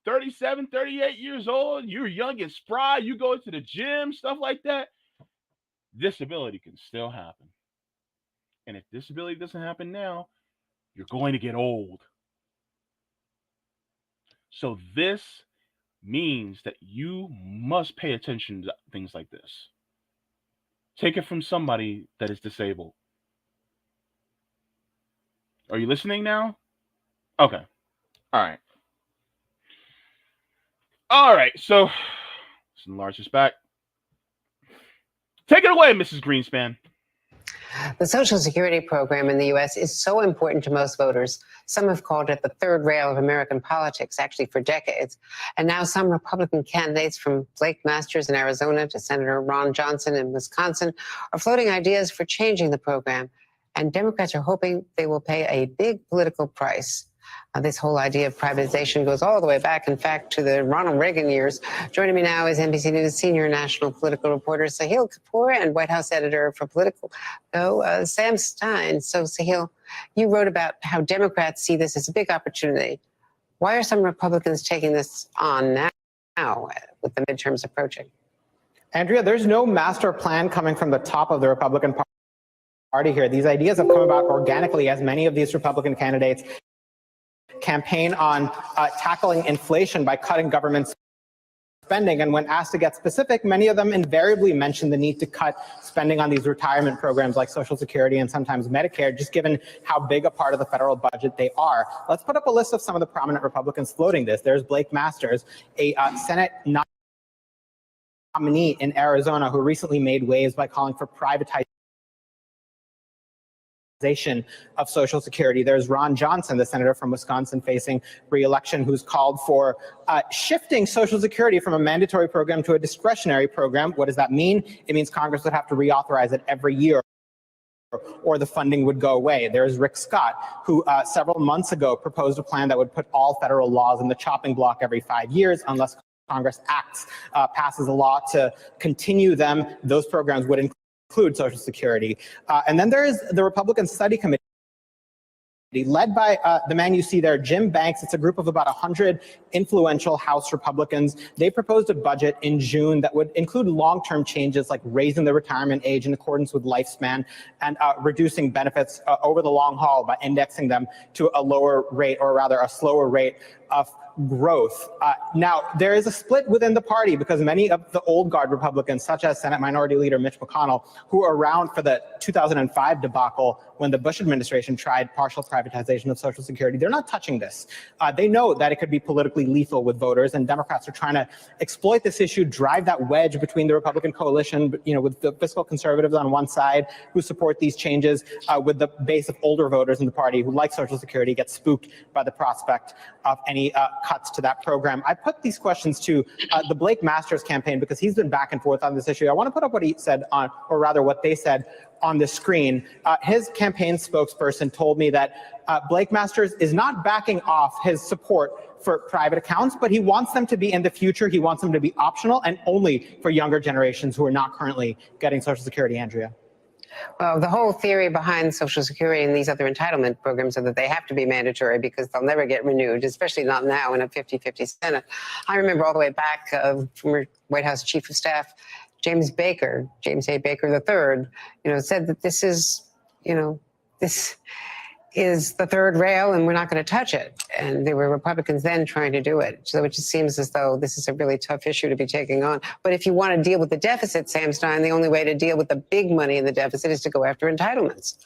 37, 38 years old, you're young and spry, you go to the gym, stuff like that. Disability can still happen. And if disability doesn't happen now, you're going to get old. So this means that you must pay attention to things like this. Take it from somebody that is disabled. Are you listening now? Okay. All right. All right. So let's enlarge this back. Take it away, Mrs. Greenspan. The Social Security program in the U.S. is so important to most voters. Some have called it the third rail of American politics, actually for decades. And now some Republican candidates, from Blake Masters in Arizona to Senator Ron Johnson in Wisconsin, are floating ideas for changing the program. And Democrats are hoping they will pay a big political price. This whole idea of privatization goes all the way back, in fact, to the Ronald Reagan years. Joining me now is NBC News senior national political reporter Sahil Kapoor and White House editor for Politico, Sam Stein. So, Sahil, you wrote about how Democrats see this as a big opportunity. Why are some Republicans taking this on now with the midterms approaching? Andrea, there's no master plan coming from the top of the Republican Party here. These ideas have come about organically as many of these Republican candidates campaign on tackling inflation by cutting government spending. And when asked to get specific, many of them invariably mention the need to cut spending on these retirement programs like Social Security and sometimes Medicare, just given how big a part of the federal budget they are. Let's put up a list of some of the prominent Republicans floating this. There's Blake Masters, a Senate nominee in Arizona who recently made waves by calling for privatization of Social Security. There's Ron Johnson, the senator from Wisconsin facing re-election, who's called for shifting Social Security from a mandatory program to a discretionary program. What does that mean? It means Congress would have to reauthorize it every year, or the funding would go away. There's Rick Scott, who several months ago proposed a plan that would put all federal laws in the chopping block every 5 years unless Congress passes a law to continue them. Those programs would include Social Security. And then there is the Republican Study Committee, led by the man you see there, Jim Banks. It's a group of about 100 influential House Republicans. They proposed a budget in June that would include long-term changes like raising the retirement age in accordance with lifespan and reducing benefits over the long haul by indexing them to a lower rate, or rather a slower rate of growth. Now, there is a split within the party because many of the old guard Republicans, such as Senate Minority Leader Mitch McConnell, who were around for the 2005 debacle when the Bush administration tried partial privatization of Social Security, they're not touching this. They know that it could be politically lethal with voters, and Democrats are trying to exploit this issue, drive that wedge between the Republican coalition, with the fiscal conservatives on one side who support these changes, with the base of older voters in the party who like Social Security, get spooked by the prospect of any cuts to that program. I put these questions to the Blake Masters campaign because he's been back and forth on this issue. I want to put up what he said on, or rather what they said on the screen. His campaign spokesperson told me that Blake Masters is not backing off his support for private accounts, but he wants them to be in the future. He wants them to be optional and only for younger generations who are not currently getting Social Security, Andrea. Well, the whole theory behind Social Security and these other entitlement programs are that they have to be mandatory because they'll never get renewed, especially not now in a 50-50 Senate. I remember all the way back former White House Chief of Staff James A. Baker III, said that this is the third rail and we're not going to touch it. And there were Republicans then trying to do it. So it just seems as though this is a really tough issue to be taking on. But if you want to deal with the deficit, Sam Stein, the only way to deal with the big money in the deficit is to go after entitlements.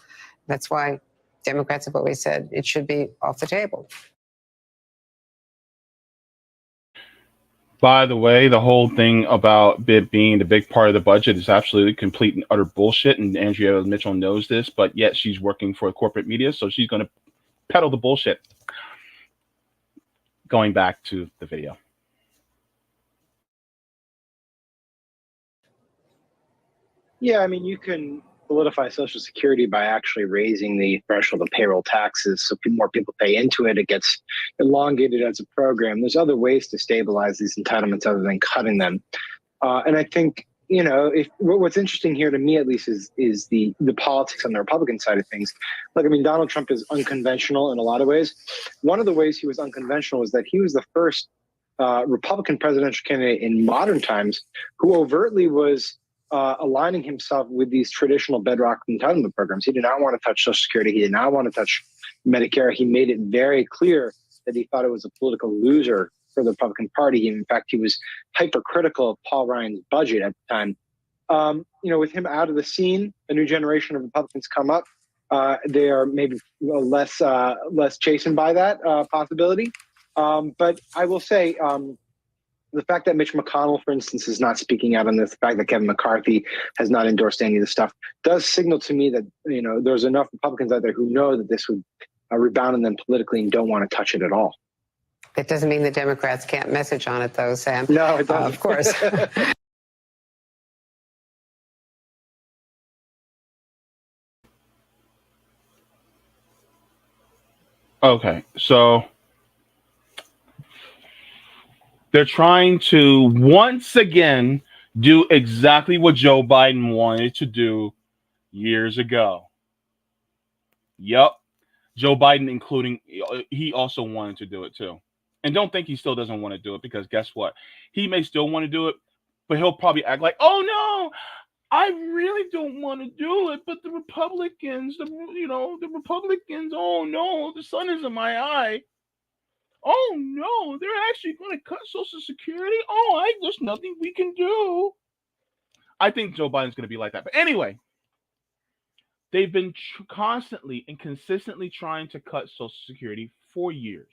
That's why Democrats have always said it should be off the table. By the way, the whole thing about it being the big part of the budget is absolutely complete and utter bullshit, and Andrea Mitchell knows this, but yet she's working for corporate media, so she's going to peddle the bullshit. Going back to the video. Yeah, I mean, you can solidify Social Security by actually raising the threshold of payroll taxes so more people pay into it. It gets elongated as a program. There's other ways to stabilize these entitlements other than cutting them. And I think, what's interesting here to me, at least, is the politics on the Republican side of things. Look, I mean, Donald Trump is unconventional in a lot of ways. One of the ways he was unconventional was that he was the first Republican presidential candidate in modern times who overtly was aligning himself with these traditional bedrock entitlement programs. He did not want to touch Social Security. He did not want to touch Medicare. He made it very clear that he thought it was a political loser for the Republican Party. In fact, he was hypercritical of Paul Ryan's budget at the time. With him out of the scene, a new generation of Republicans come up. They are maybe less chastened by that possibility. But I will say, the fact that Mitch McConnell, for instance, is not speaking out on this, the fact that Kevin McCarthy has not endorsed any of this stuff, does signal to me that, you know, there's enough Republicans out there who know that this would rebound on them politically and don't want to touch it at all. It doesn't mean the Democrats can't message on it, though, Sam. No, it doesn't. Of course. Okay, so they're trying to once again do exactly what Joe Biden wanted to do years ago. Yup. Joe Biden, including, he also wanted to do it too. And don't think he still doesn't want to do it, because guess what? He may still want to do it, but he'll probably act like, oh no, I really don't want to do it, but the Republicans, the Republicans, oh no, the sun is in my eye. Oh no, they're actually going to cut Social Security. Oh, there's nothing we can do. I think Joe Biden's going to be like that. But anyway, they've been constantly and consistently trying to cut Social Security for years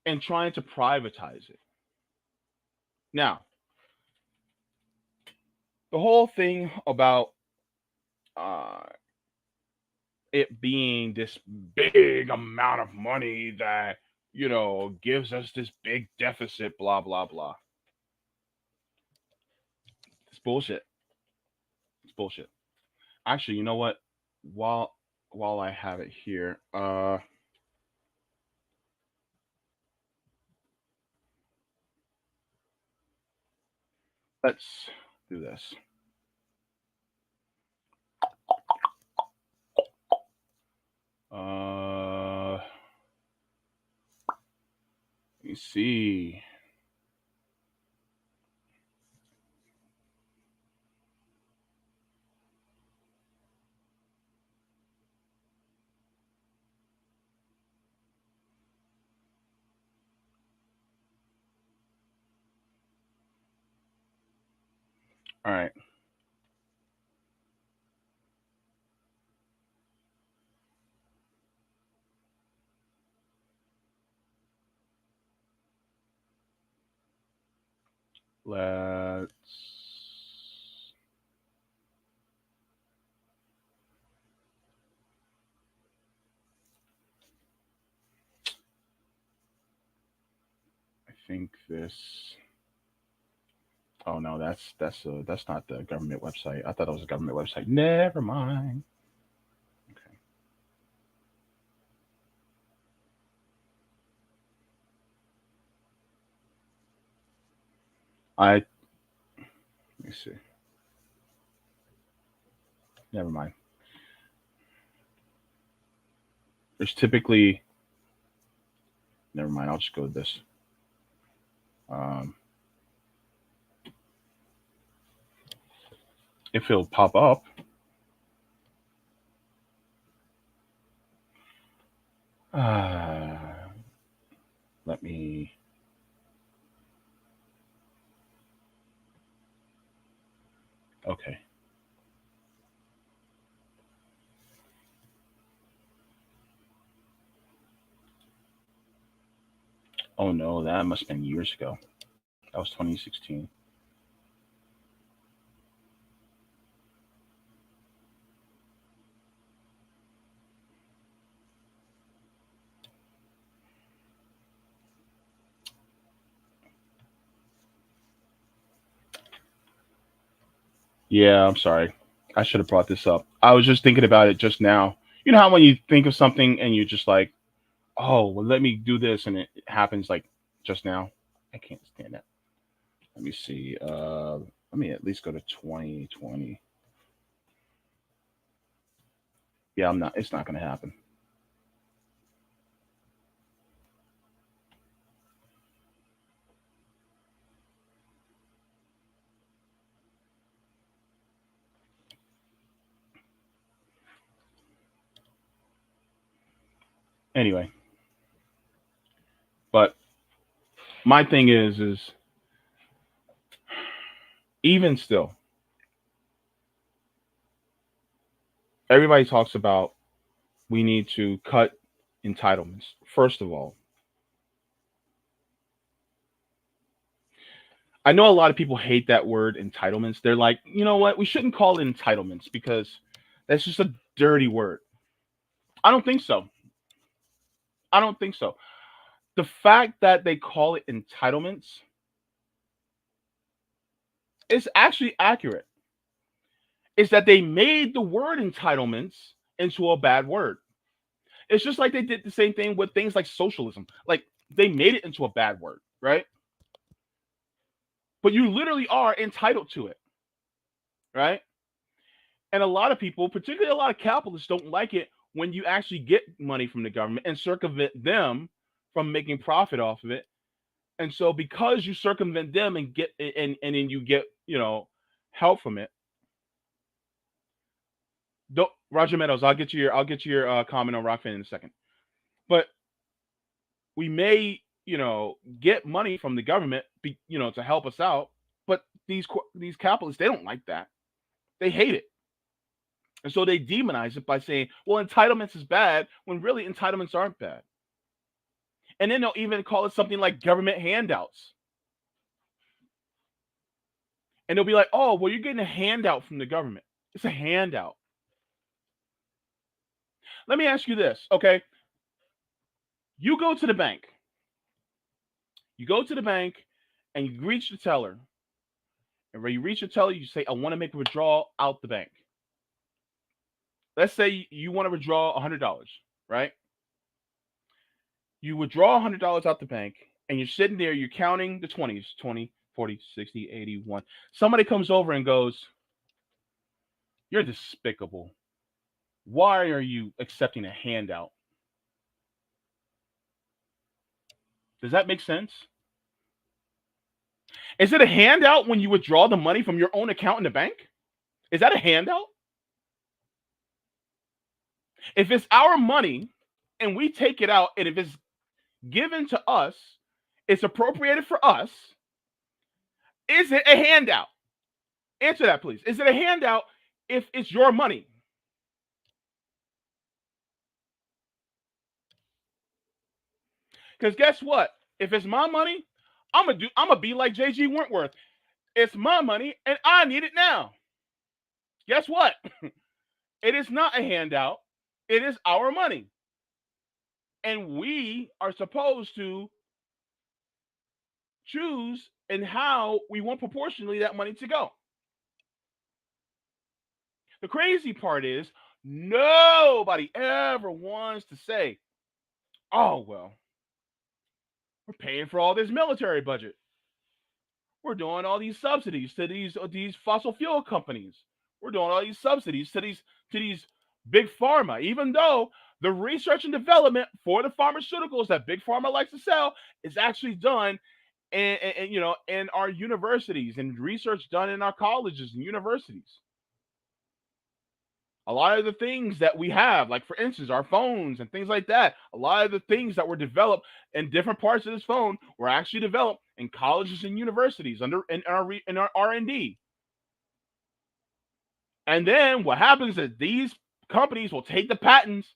and trying to privatize it. Now, the whole thing about it being this big amount of money that, gives us this big deficit, blah, blah, blah. It's bullshit. It's bullshit. Actually, you know what? While I have it here, let's do this. Let me see. All right. Let's I think this. Oh no, that's not the government website. I thought it was a government website. Never mind. Okay. Let me see. Never mind. There's typically. Never mind. I'll just go with this. If it'll pop up. Let me. Okay. Oh no, that must have been years ago. That was 2016. Yeah, I'm sorry. I should have brought this up. I was just thinking about it just now. You know how when you think of something and you're just like, oh, well, let me do this, and it happens like just now? I can't stand that. Let me see. Let me at least go to 2020. Yeah, it's not going to happen. Anyway. But my thing is even still, everybody talks about we need to cut entitlements. First of all, I know a lot of people hate that word entitlements. They're like, you know what? We shouldn't call it entitlements because that's just a dirty word. I don't think so. I don't think so. The fact that they call it entitlements is actually accurate. Is that they made the word entitlements into a bad word. It's just like they did the same thing with things like socialism. Like they made it into a bad word, right? But you literally are entitled to it, right? And a lot of people, particularly a lot of capitalists, don't like it when you actually get money from the government and circumvent them from making profit off of it. And so because you circumvent them and get and then you get, help from it. Don't Roger Meadows, I'll get your comment on Rockfin in a second. But we may, get money from the government, to help us out. But these capitalists, they don't like that. They hate it. And so they demonize it by saying, well, entitlements is bad when really entitlements aren't bad. And then they'll even call it something like government handouts. And they'll be like, oh, well, you're getting a handout from the government. It's a handout. Let me ask you this, okay? You go to the bank. You go to the bank and you reach the teller. And when you reach the teller, you say, I want to make a withdrawal out the bank. Let's say you want to withdraw $100, right? You withdraw $100 out the bank and you're sitting there, you're counting the 20s, 20, 40, 60, 81. Somebody comes over and goes, you're despicable. Why are you accepting a handout? Does that make sense? Is it a handout when you withdraw the money from your own account in the bank? Is that a handout? If it's our money and we take it out, and if it's given to us, it's appropriated for us, is it a handout? Answer that, please. Is it a handout if it's your money? Because guess what? If it's my money, I'm gonna be like J.G. Wentworth. It's my money and I need it now. Guess what? It is not a handout. It is our money. And we are supposed to choose and how we want proportionally that money to go. The crazy part is nobody ever wants to say, oh, well, we're paying for all this military budget. We're doing all these subsidies to these fossil fuel companies. We're doing all these subsidies to these big pharma, even though the research and development for the pharmaceuticals that big pharma likes to sell is actually done in our universities and research done in our colleges and universities. A lot of the things that we have, like for instance, our phones and things like that, a lot of the things that were developed in different parts of this phone were actually developed in colleges and universities in our R&D. And then what happens is these companies will take the patents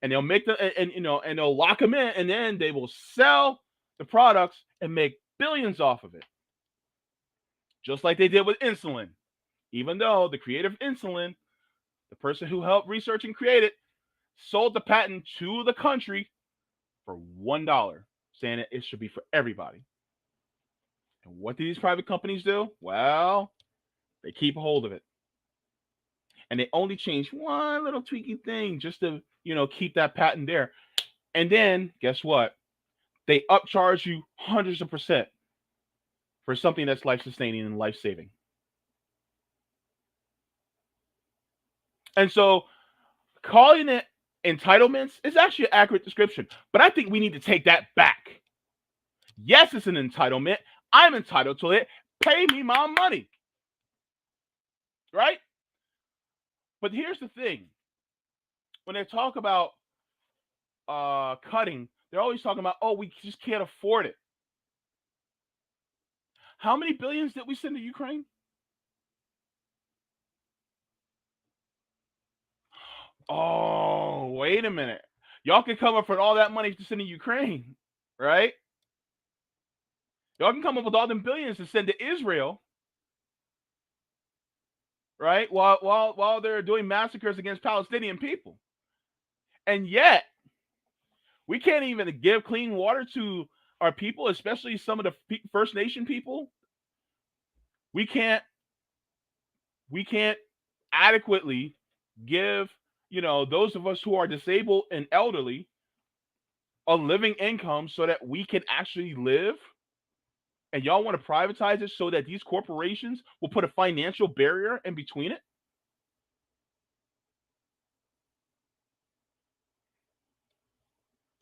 and they'll make and they'll lock them in, and then they will sell the products and make billions off of it. Just like they did with insulin. Even though the creator of insulin, the person who helped research and create it, sold the patent to the country for $1, saying that it should be for everybody. And what do these private companies do? Well, they keep a hold of it. And they only change one little tweaky thing just to, keep that patent there. And then guess what? They upcharge you hundreds of percent for something that's life sustaining and life saving. And so calling it entitlements is actually an accurate description, but I think we need to take that back. Yes, it's an entitlement. I'm entitled to it. Pay me my money. Right? But here's the thing. When they talk about cutting, they're always talking about, oh, we just can't afford it. How many billions did we send to Ukraine? Oh, wait a minute. Y'all can come up with all that money to send to Ukraine, right? Y'all can come up with all them billions to send to Israel, right? While they're doing massacres against Palestinian people. And yet, we can't even give clean water to our people, especially some of the First Nation people. We can't adequately give, those of us who are disabled and elderly a living income so that we can actually live. And y'all want to privatize it so that these corporations will put a financial barrier in between it?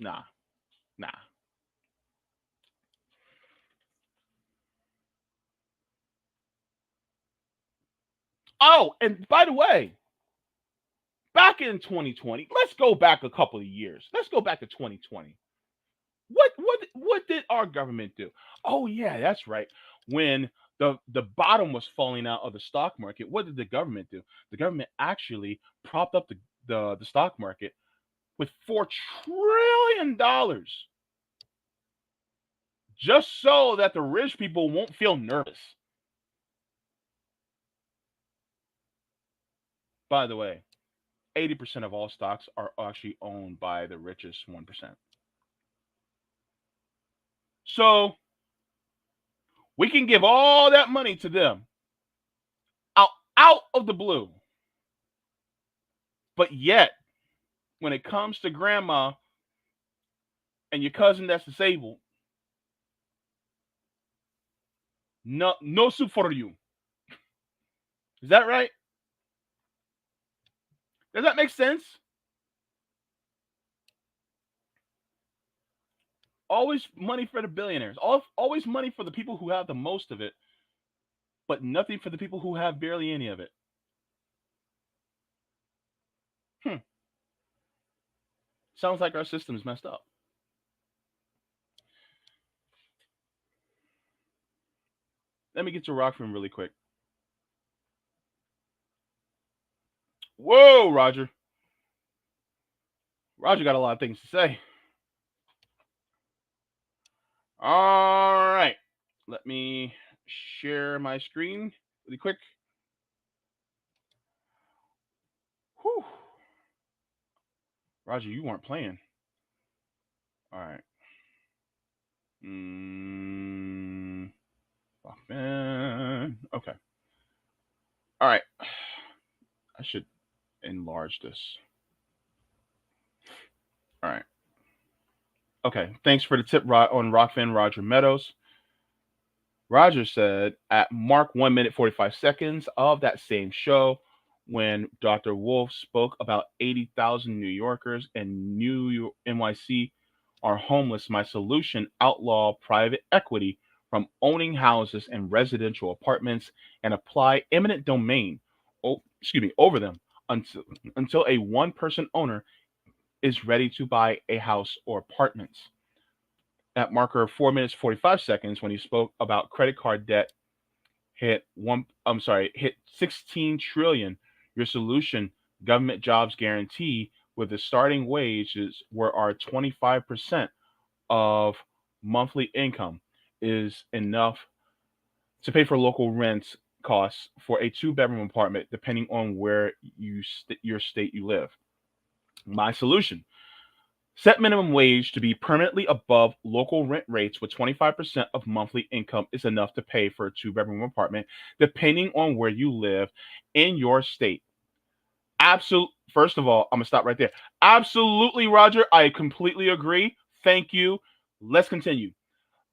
Nah. Oh, and by the way, back in 2020, let's go back a couple of years. Let's go back to 2020. What did our government do? Oh yeah, that's right. When the bottom was falling out of the stock market, what did the government do? The government actually propped up the stock market with $4 trillion, just so that the rich people won't feel nervous. By the way, 80% of all stocks are actually owned by the richest 1%. So we can give all that money to them out of the blue. But yet, when it comes to grandma and your cousin that's disabled, no soup for you. Is that right? Does that make sense? Always money for the billionaires. Always money for the people who have the most of it, but nothing for the people who have barely any of it. Sounds like our system is messed up. Let me get to Rockfin really quick. Whoa, Roger. Roger got a lot of things to say. All right. Let me share my screen really quick. Whew. Roger, you weren't playing. All right. Okay. All right. I should enlarge this. All right. Okay. Thanks for the tip on Rockfin, Roger Meadows. Roger said at mark 1 minute 45 seconds of that same show, when Dr. Wolff spoke about 80,000 New Yorkers and New NYC are homeless, my solution: outlaw private equity from owning houses and residential apartments and apply eminent domain over them until a one-person owner is ready to buy a house or apartments. At marker 4 minutes 45 seconds, when he spoke about credit card debt hit 16 trillion, your solution: government jobs guarantee with the starting wages where our 25% of monthly income is enough to pay for local rent costs for a 2-bedroom apartment, depending on where your state you live. My solution: set minimum wage to be permanently above local rent rates, with 25% of monthly income is enough to pay for a 2-bedroom apartment, depending on where you live in your state. First of all, I'm going to stop right there. Absolutely, Roger. I completely agree. Thank you. Let's continue.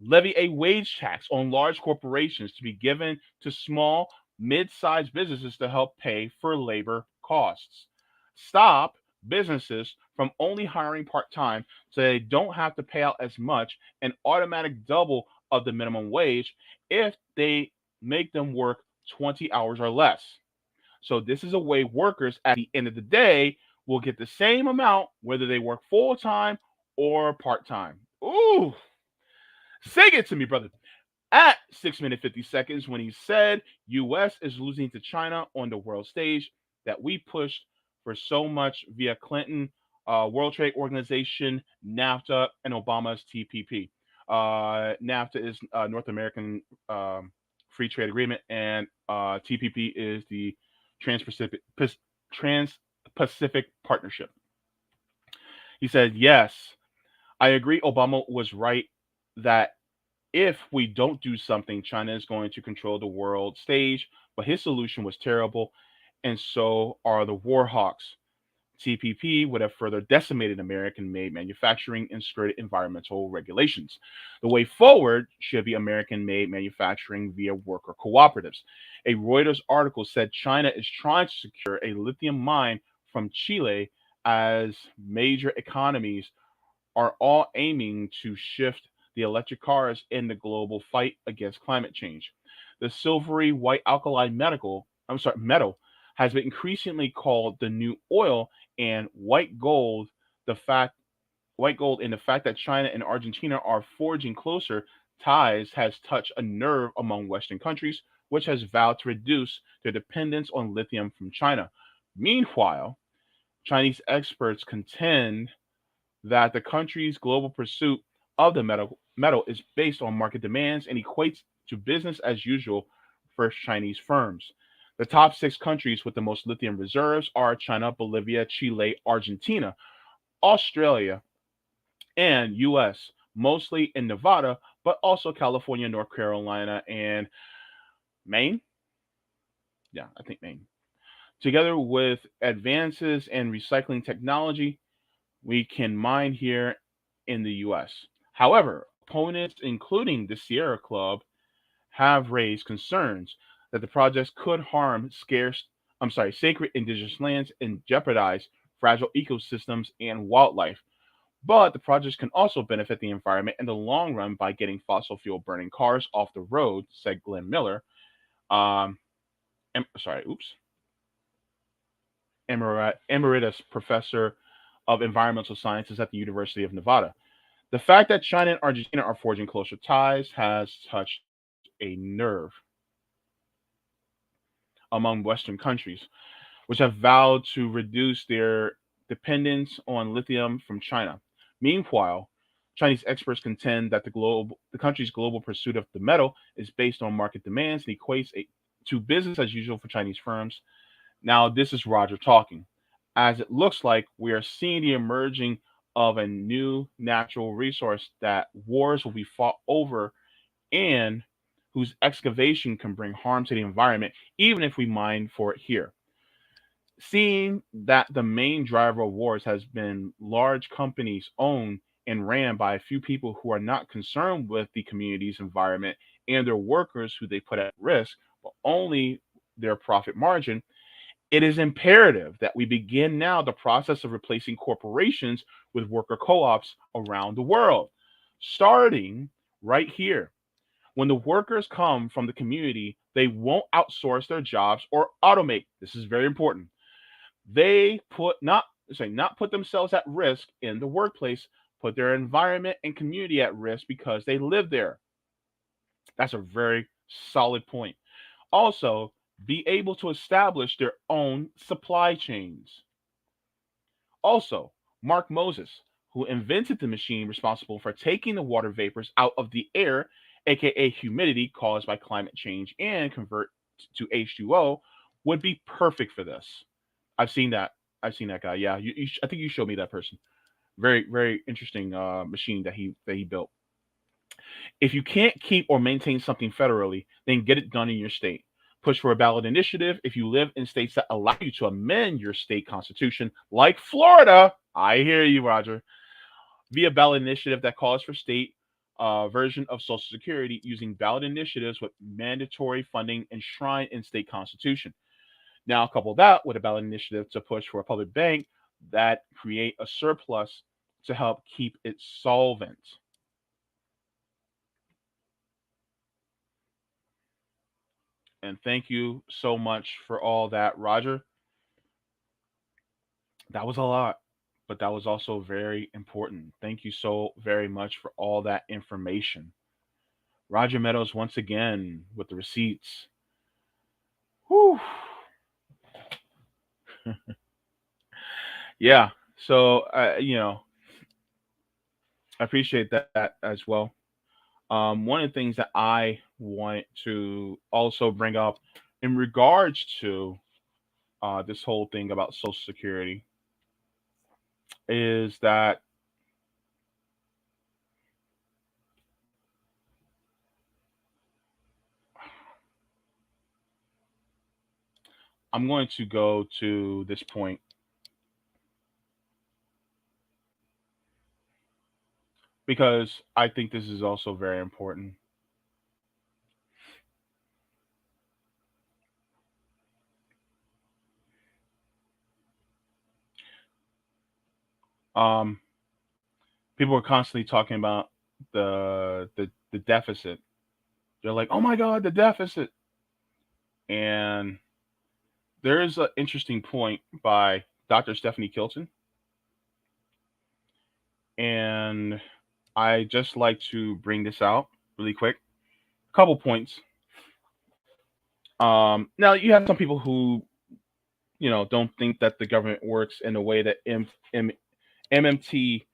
Levy a wage tax on large corporations to be given to small, mid-sized businesses to help pay for labor costs. Stop businesses from only hiring part-time so they don't have to pay out as much, an automatic double of the minimum wage if they make them work 20 hours or less. So this is a way workers at the end of the day will get the same amount whether they work full-time or part-time. Ooh, say it to me, brother. At 6 minutes 50 seconds, when he said US is losing to China on the world stage that we pushed for so much via Clinton, World Trade Organization, NAFTA, and Obama's TPP. NAFTA is North American Free Trade Agreement, and TPP is the Trans-Pacific Partnership. He said, yes, I agree. Obama was right that if we don't do something, China is going to control the world stage. But his solution was terrible, and so are the war hawks. TPP would have further decimated American made manufacturing and skirted environmental regulations. The way forward should be American made manufacturing via worker cooperatives. A Reuters article said China is trying to secure a lithium mine from Chile as major economies are all aiming to shift the electric cars in the global fight against climate change. The silvery white alkali metal has been increasingly called the new oil, and the fact white gold and the fact that China and Argentina are forging closer ties has touched a nerve among Western countries, which has vowed to reduce their dependence on lithium from China. Meanwhile, Chinese experts contend that the country's global pursuit of the metal is based on market demands and equates to business as usual for Chinese firms. The top six countries with the most lithium reserves are China, Bolivia, Chile, Argentina, Australia, and US, mostly in Nevada, but also California, North Carolina, and Maine. Yeah, I think Maine. Together with advances in recycling technology, we can mine here in the US. However, opponents, including the Sierra Club, have raised concerns that the projects could harm sacred indigenous lands and jeopardize fragile ecosystems and wildlife. But the projects can also benefit the environment in the long run by getting fossil fuel burning cars off the road, said Glenn Miller, um, emeritus professor of environmental sciences at the University of Nevada. The fact that China and Argentina are forging closer ties has touched a nerve among Western countries, which have vowed to reduce their dependence on lithium from China. Meanwhile, Chinese experts contend that the country's global pursuit of the metal is based on market demands and to business as usual for Chinese firms. Now, this is Roger talking. As it looks like we are seeing the emerging of a new natural resource that wars will be fought over and whose excavation can bring harm to the environment, even if we mine for it here. Seeing that the main driver of wars has been large companies owned and ran by a few people who are not concerned with the community's environment and their workers who they put at risk, but only their profit margin, it is imperative that we begin now the process of replacing corporations with worker co ops around the world, starting right here. When the workers come from the community, they won't outsource their jobs or automate. This is very important. They not put themselves at risk in the workplace, put their environment and community at risk because they live there. That's a very solid point. Also, be able to establish their own supply chains. Also, Mark Moses, who invented the machine responsible for taking the water vapors out of the air, aka humidity caused by climate change, and convert to H2O, would be perfect for this. I've seen that. I've seen that guy. Yeah, I think you showed me that person. Very, very interesting machine that he built. If you can't keep or maintain something federally, then get it done in your state. Push for a ballot initiative if you live in states that allow you to amend your state constitution, like Florida. I hear you, Roger. Via ballot initiative that calls for state version of Social Security using ballot initiatives with mandatory funding enshrined in state constitution. Now, couple that with a ballot initiative to push for a public bank that create a surplus to help keep it solvent. And thank you so much for all that, Roger. That was a lot, but that was also very important. Thank you so very much for all that information. Roger Meadows, once again, with the receipts. Whew. Yeah. So, I appreciate that as well. One of the things that I want to also bring up in regards to this whole thing about Social Security is that I'm going to go to this point because I think this is also very important. Um, People are constantly talking about the deficit. They're like, "Oh my God, the deficit!" And there is an interesting point by Dr. Stephanie Kilton, and I just like to bring this out really quick. Couple points. Now you have some people who don't think that the government works in a way that MMT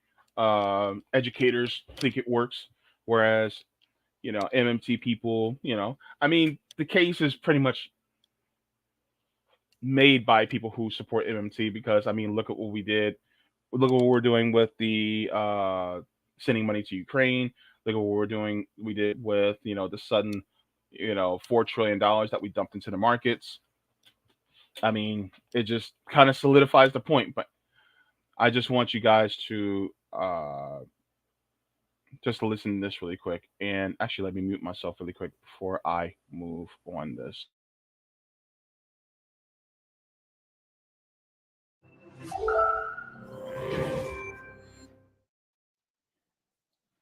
educators think it works, whereas MMT people, I mean, the case is pretty much made by people who support MMT because I mean, look at what we did. Look at what we're doing with the sending money to Ukraine. Look at what we did with the sudden $4 trillion that we dumped into the markets. I mean, it just kind of solidifies the point. But I just want you guys to just listen to this really quick. And actually, let me mute myself really quick before I move on this.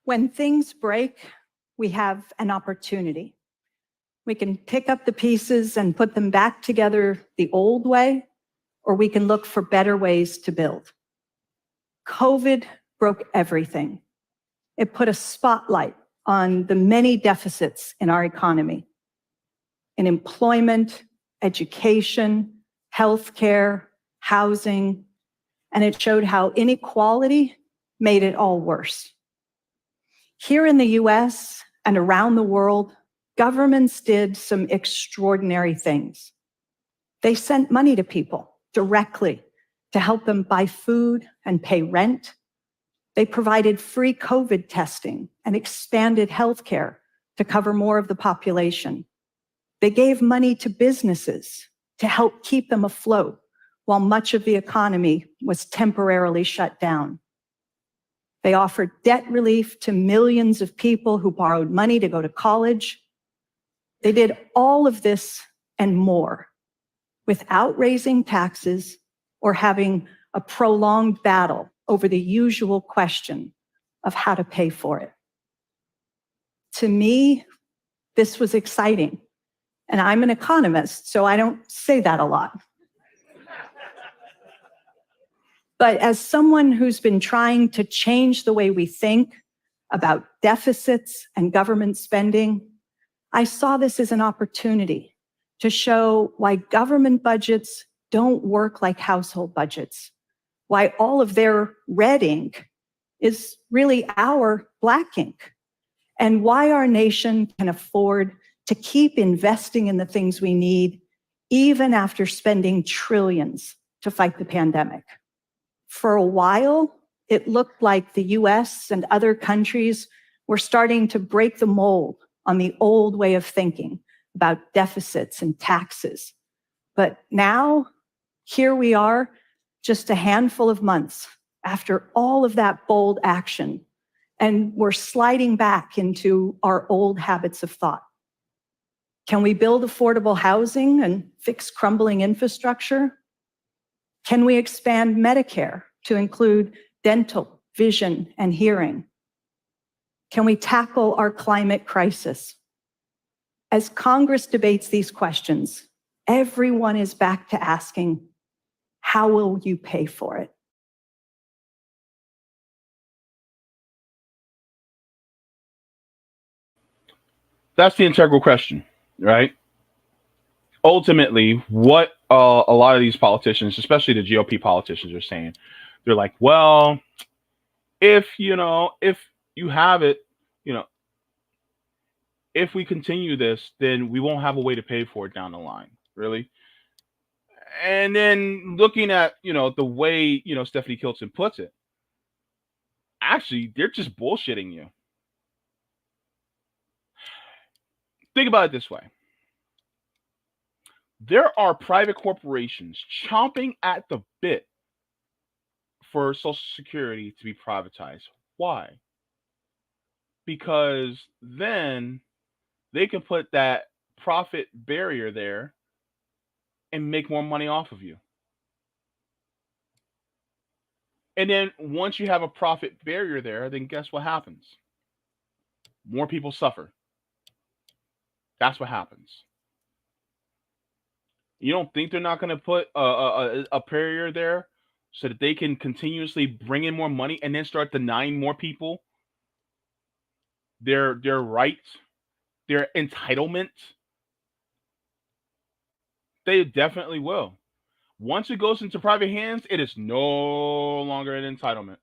When things break, we have an opportunity. We can pick up the pieces and put them back together the old way, or we can look for better ways to build. COVID broke everything. It put a spotlight on the many deficits in our economy, in employment, education, healthcare, housing, and it showed how inequality made it all worse. Here in the US and around the world, governments did some extraordinary things. They sent money to people directly to help them buy food and pay rent. They provided free COVID testing and expanded healthcare to cover more of the population. They gave money to businesses to help keep them afloat while much of the economy was temporarily shut down. They offered debt relief to millions of people who borrowed money to go to college. They did all of this and more without raising taxes or having a prolonged battle over the usual question of how to pay for it. To me, this was exciting. And I'm an economist, so I don't say that a lot. But as someone who's been trying to change the way we think about deficits and government spending, I saw this as an opportunity to show why government budgets don't work like household budgets, why all of their red ink is really our black ink, and why our nation can afford to keep investing in the things we need, even after spending trillions to fight the pandemic. For a while, it looked like the US and other countries were starting to break the mold on the old way of thinking about deficits and taxes. But now, here we are, just a handful of months after all of that bold action, and we're sliding back into our old habits of thought. Can we build affordable housing and fix crumbling infrastructure? Can we expand Medicare to include dental, vision, and hearing? Can we tackle our climate crisis? As Congress debates these questions, everyone is back to asking, how will you pay for it? That's the integral question, right? Ultimately, what a lot of these politicians, especially the GOP politicians, are saying, they're like, well, if you have it, if we continue this, then we won't have a way to pay for it down the line. Really. And then looking at, the way, Stephanie Kilton puts it, actually, they're just bullshitting you. Think about it this way. There are private corporations chomping at the bit for Social Security to be privatized. Why? Because then they can put that profit barrier there and make more money off of you. And then once you have a profit barrier there, then guess what happens? More people suffer. That's what happens. You don't think they're not going to put a barrier there so that they can continuously bring in more money and then start denying more people their rights, their entitlements? They definitely will. Once it goes into private hands, it is no longer an entitlement.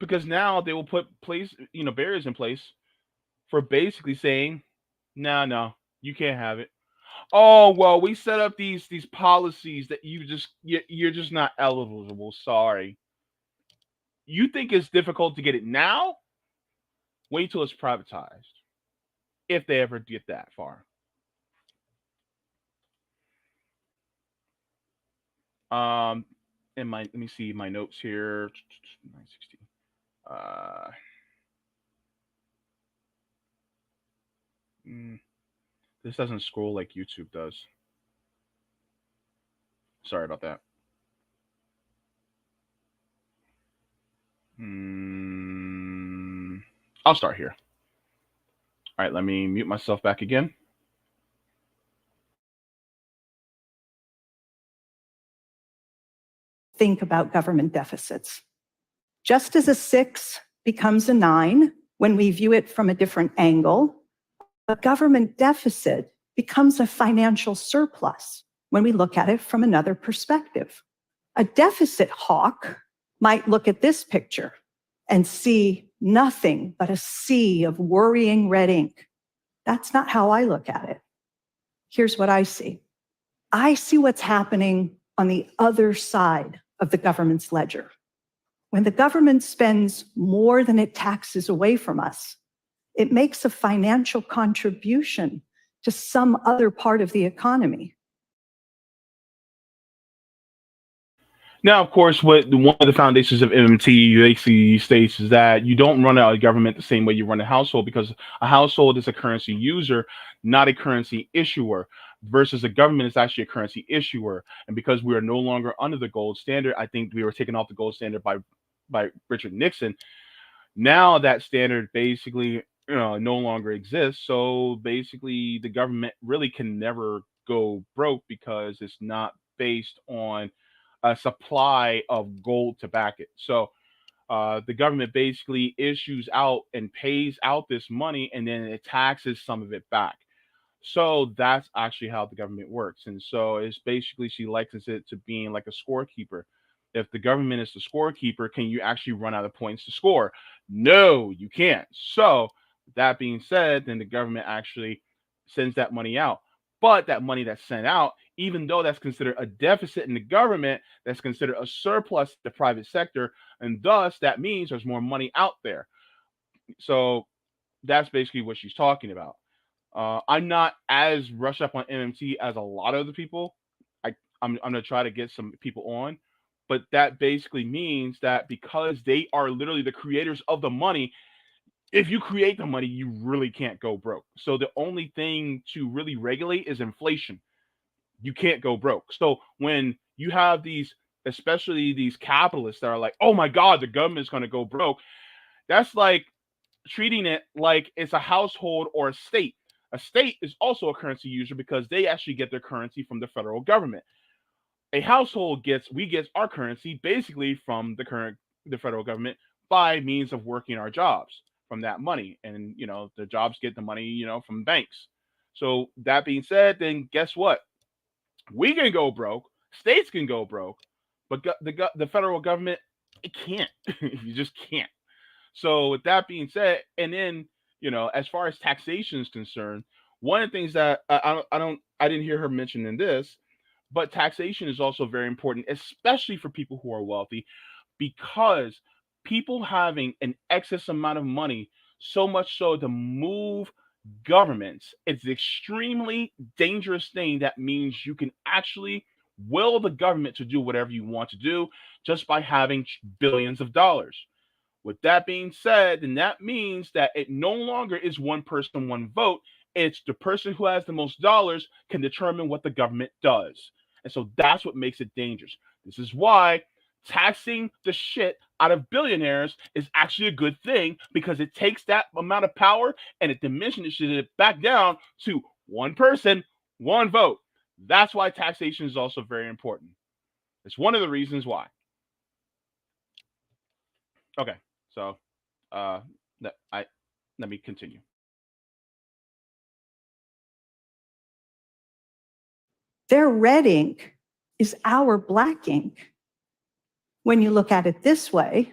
Because now they will put barriers in place for basically saying, no, you can't have it. Oh, well, we set up these policies that you're just not eligible. Sorry. You think it's difficult to get it now? Wait till it's privatized. If they ever get that far. Let me see my notes here. 960. This doesn't scroll like YouTube does. Sorry about that. I'll start here. All right, let me mute myself back again. Think about government deficits. Just as a 6 becomes a 9 when we view it from a different angle, a government deficit becomes a financial surplus when we look at it from another perspective. A deficit hawk might look at this picture and see nothing but a sea of worrying red ink. That's not how I look at it. Here's what I see. I see what's happening on the other side of the government's ledger. When the government spends more than it taxes away from us, it makes a financial contribution to some other part of the economy. Now, of course, what one of the foundations of MMT basically states is that you don't run a government the same way you run a household, because a household is a currency user, not a currency issuer, versus a government is actually a currency issuer. And because we are no longer under the gold standard, I think we were taken off the gold standard by Richard Nixon. Now that standard basically no longer exists. So basically, the government really can never go broke because it's not based on a supply of gold to back it. So the government basically issues out and pays out this money, and then it taxes some of it back. So that's actually how the government works. And so it's basically, she likens it to being like a scorekeeper. If the government is the scorekeeper, can you actually run out of points to score? No, you can't. So that being said, then the government actually sends that money out. But that money that's sent out, even though that's considered a deficit in the government, that's considered a surplus in the private sector. And thus, that means there's more money out there. So that's basically what she's talking about. I'm not as rushed up on MMT as a lot of the people. I'm going to try to get some people on. But that basically means that because they are literally the creators of the money, if you create the money, you really can't go broke. So the only thing to really regulate is inflation. You can't go broke. So when you have these, especially these capitalists that are like, oh my God, the government's going to go broke, that's like treating it like it's a household or a state. A state is also a currency user because they actually get their currency from the federal government. A household gets our currency basically from the federal government by means of working our jobs from that money. And the jobs get the money, from banks. So that being said, then guess what? We can go broke, states can go broke, but the federal government, it can't. You just can't. So with that being said, and then as far as taxation is concerned, one of the things that I didn't hear her mention in this, but taxation is also very important, especially for people who are wealthy, because people having an excess amount of money, so much so to move governments, it's an extremely dangerous thing that means you can actually will the government to do whatever you want to do just by having billions of dollars. With that being said, then that means that it no longer is one person, one vote. It's the person who has the most dollars can determine what the government does. And so that's what makes it dangerous. This is why taxing the shit out of billionaires is actually a good thing, because it takes that amount of power and it diminishes it back down to one person, one vote. That's why taxation is also very important. It's one of the reasons why. Okay, so uh, let me continue. Their red ink is our black ink. When you look at it this way,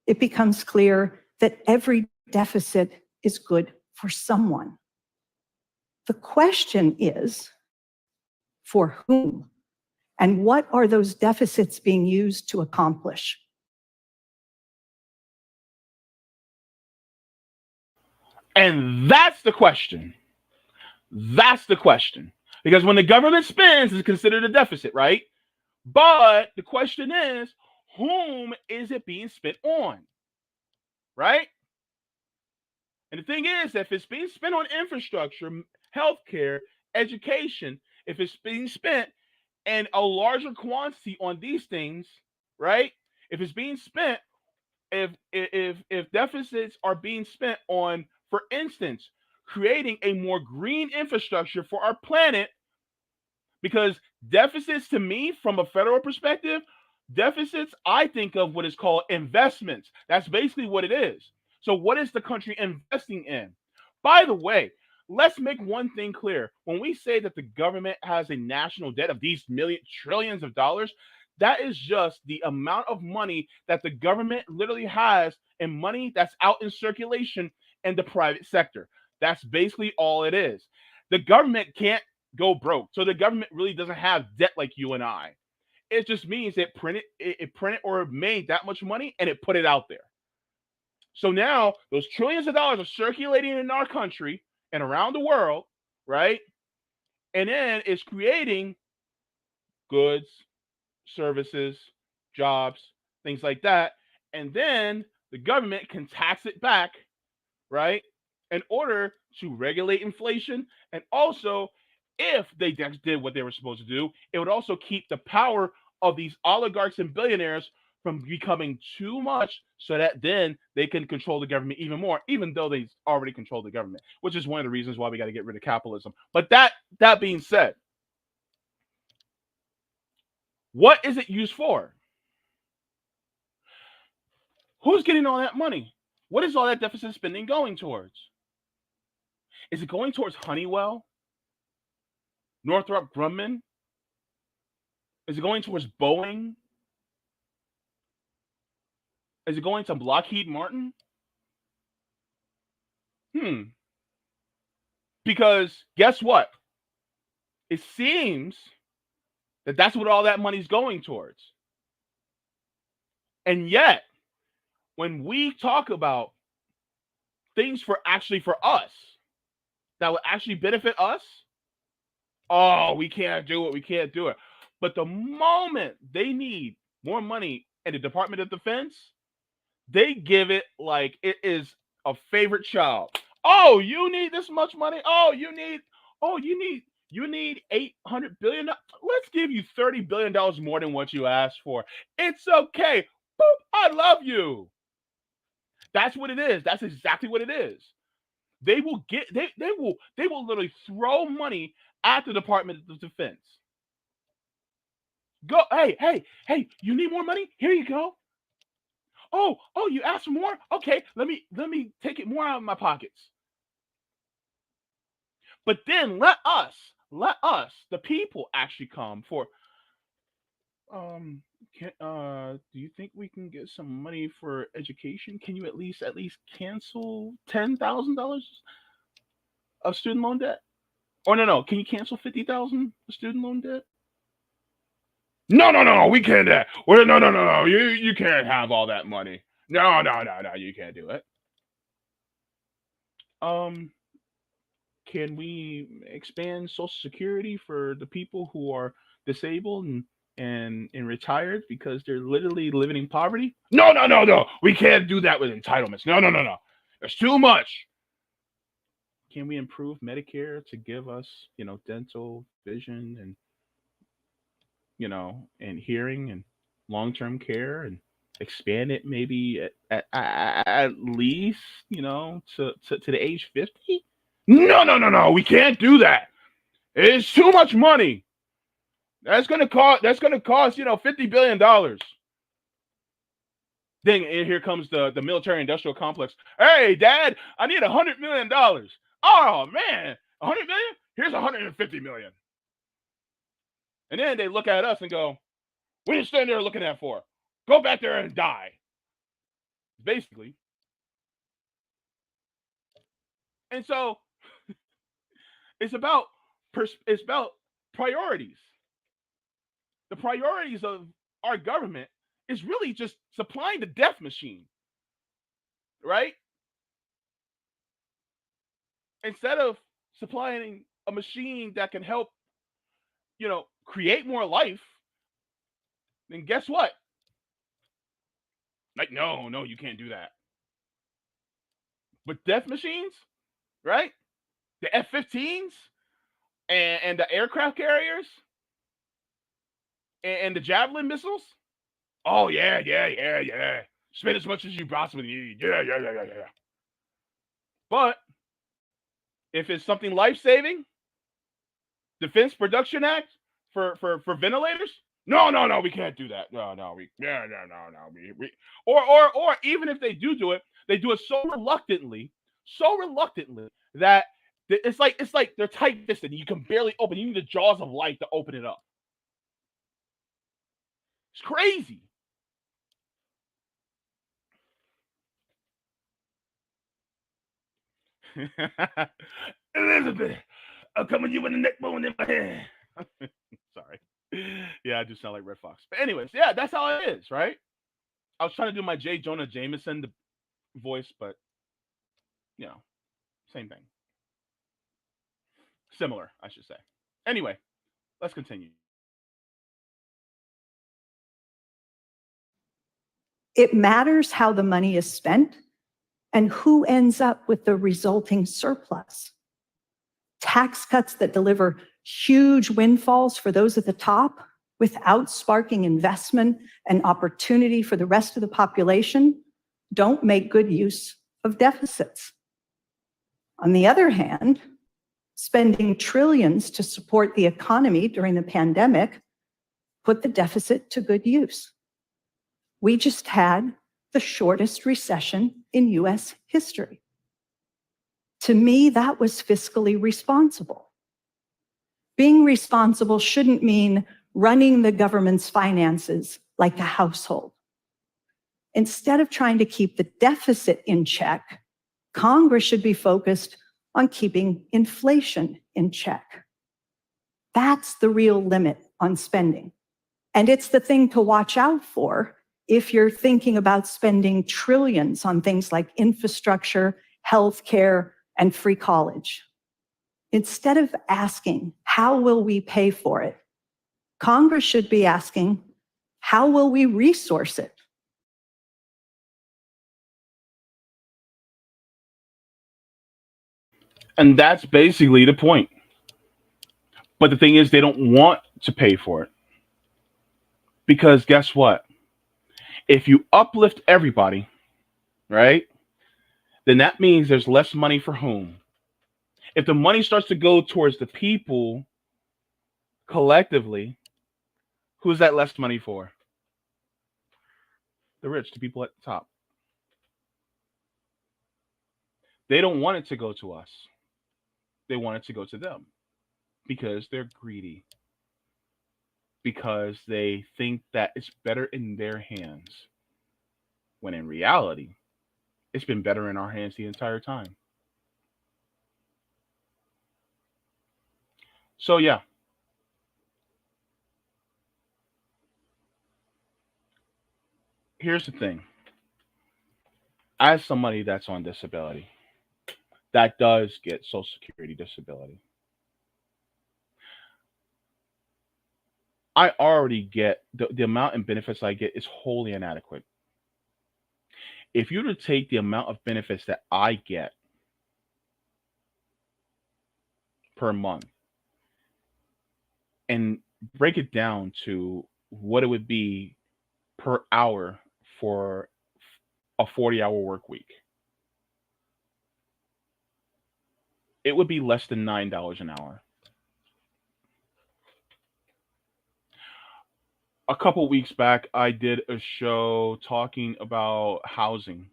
it becomes clear that every deficit is good for someone. The question is, for whom? And what are those deficits being used to accomplish? And that's the question. That's the question. Because when the government spends, it's considered a deficit, right? But the question is, whom is it being spent on? Right? And the thing is, if it's being spent on infrastructure, healthcare, education, if it's being spent in a larger quantity on these things, right? If it's being spent, if deficits are being spent on, for instance, creating a more green infrastructure for our planet, because deficits to me, from a federal perspective, deficits, I think of what is called investments. That's basically what it is. So, what is the country investing in? By the way, let's make one thing clear. When we say that the government has a national debt of these trillions of dollars, that is just the amount of money that the government literally has in money that's out in circulation in the private sector. That's basically all it is. The government can't go broke. So the government really doesn't have debt like you and I. It just means it printed or made that much money and it put it out there. So now those trillions of dollars are circulating in our country and around the world, right? And then it's creating goods, services, jobs, things like that. And then the government can tax it back, right? In order to regulate inflation. And also, if they did what they were supposed to do, it would also keep the power of these oligarchs and billionaires from becoming too much, so that then they can control the government even more, even though they already control the government, which is one of the reasons why we got to get rid of capitalism. But that being said, what is it used for? Who's getting all that money? What is all that deficit spending going towards? Is it going towards Honeywell? Northrop Grumman? Is it going towards Boeing? Is it going to Lockheed Martin? Because guess what? It seems that that's what all that money's going towards. And yet, when we talk about things for us that would actually benefit us, oh, we can't do it. We can't do it. But the moment they need more money in the Department of Defense, they give it like it is a favorite child. Oh, you need this much money? You need 800 billion. Let's give you $30 billion more than what you asked for. It's okay. Boop, I love you. That's what it is. That's exactly what it is. They will literally throw money at the Department of Defense. Go, hey, you need more money? Here you go. Oh, you asked for more? Okay, let me take it more out of my pockets. But then let us, the people, actually come for. Do you think we can get some money for education? Can you at least cancel $10,000 of student loan debt? Or no, can you cancel 50,000 of student loan debt? No, we can't do that. Well, no. You can't have all that money. No, you can't do it. Um, can we expand Social Security for the people who are disabled and retired because they're literally living in poverty? No. We can't do that with entitlements. No. There's too much. Can we improve Medicare to give us, dental, vision, and hearing and long-term care and expand it maybe at least, to the age 50? No. We can't do that. It's too much money. That's gonna cost $50 billion. Then here comes the military industrial complex. Hey, Dad, I need $100 million. Oh man, 100 million? Here's 150 million. And then they look at us and go, "What are you standing there looking at for? Go back there and die." Basically. And so it's about it's about priorities. The priorities of our government is really just supplying the death machine, right? Instead of supplying a machine that can help, create more life, then guess what? Like, no, you can't do that. But death machines, right? The F-15s and the aircraft carriers and the Javelin missiles. Oh yeah. Spend as much as you possibly need. Yeah. But if it's something life saving, Defense Production Act for ventilators. No, we can't do that. No, we or even if they do it, they do it so reluctantly that it's like they're tight fisted and you can barely open. You need the jaws of life to open it up. It's crazy. Elizabeth, I'm coming to you with a neck bone in my hand. Sorry. Yeah, I do sound like Red Fox. But anyways, yeah, that's how it is, right? I was trying to do my J. Jonah Jameson voice, but same thing. Similar, I should say. Anyway, let's continue. It matters how the money is spent and who ends up with the resulting surplus. Tax cuts that deliver huge windfalls for those at the top without sparking investment and opportunity for the rest of the population don't make good use of deficits. On the other hand, spending trillions to support the economy during the pandemic put the deficit to good use. We just had the shortest recession in US history. To me, that was fiscally responsible. Being responsible shouldn't mean running the government's finances like a household. Instead of trying to keep the deficit in check, Congress should be focused on keeping inflation in check. That's the real limit on spending. And it's the thing to watch out for if you're thinking about spending trillions on things like infrastructure, healthcare, and free college. Instead of asking, how will we pay for it? Congress should be asking, how will we resource it? And that's basically the point. But the thing is, they don't want to pay for it. Because guess what? If you uplift everybody, right, then that means there's less money for whom? If the money starts to go towards the people collectively, who's that less money for? The rich, the people at the top. They don't want it to go to us. They want it to go to them because they're greedy. because they think that it's better in their hands, when in reality, it's been better in our hands the entire time. So, yeah, here's the thing. As somebody that's on disability, that does get Social Security disability, I already get the amount in benefits I get is wholly inadequate. If you were to take the amount of benefits that I get per month and break it down to what it would be per hour for a 40-hour work week, it would be less than $9 an hour. A couple weeks back, I did a show talking about housing.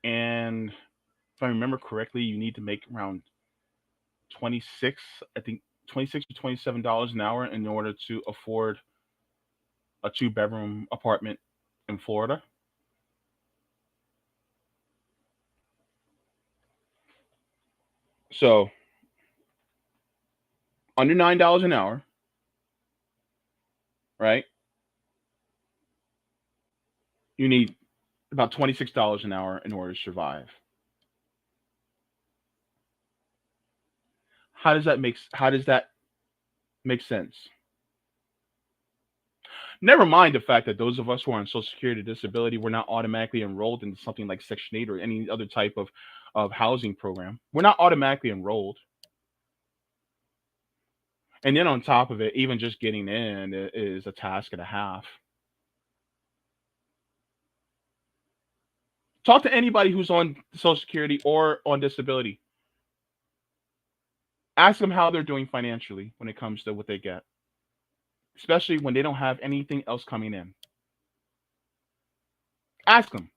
And if I remember correctly, you need to make around 26, I think 26 to $27 an hour in order to afford a two-bedroom apartment in Florida. So under $9 an hour, right? You need about $26 an hour in order to survive. How does that make sense? Never mind the fact that those of us who are on Social Security disability, we're not automatically enrolled into something like Section 8 or any other type of housing program. We're not automatically enrolled. And then on top of it, even just getting in is a task and a half. Talk to anybody who's on Social Security or on disability. Ask them how they're doing financially when it comes to what they get, especially when they don't have anything else coming in. Ask them.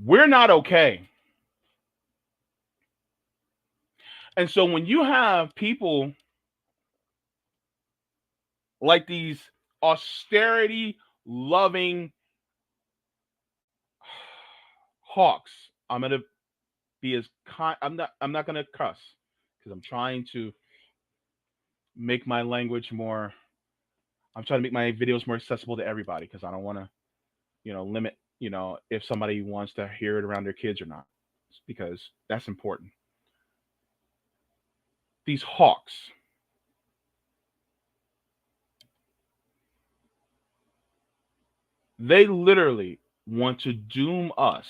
We're not okay. And so when you have people like these austerity loving hawks, I'm gonna be as I'm not gonna cuss because I'm trying to make my language more, I'm trying to make my videos more accessible to everybody because I don't want to, limit, if somebody wants to hear it around their kids or not, because that's important. These hawks, they literally want to doom us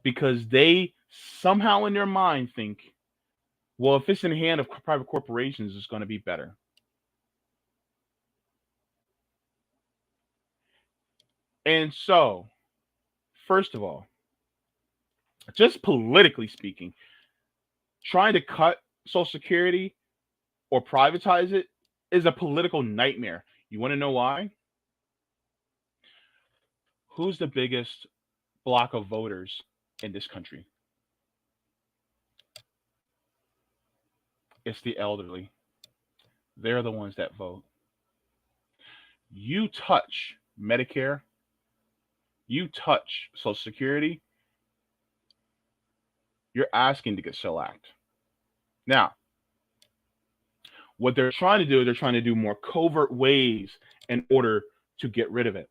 because they somehow in their mind think, well, if it's in the hand of private corporations, it's going to be better. And so, first of all, just politically speaking, trying to cut Social Security or privatize it is a political nightmare. You want to know why? Who's the biggest block of voters in this country? It's the elderly. They're the ones that vote. You touch Medicare, you touch Social Security, you're asking to get shellacked. Now, what they're trying to do, they're trying to do more covert ways in order to get rid of it.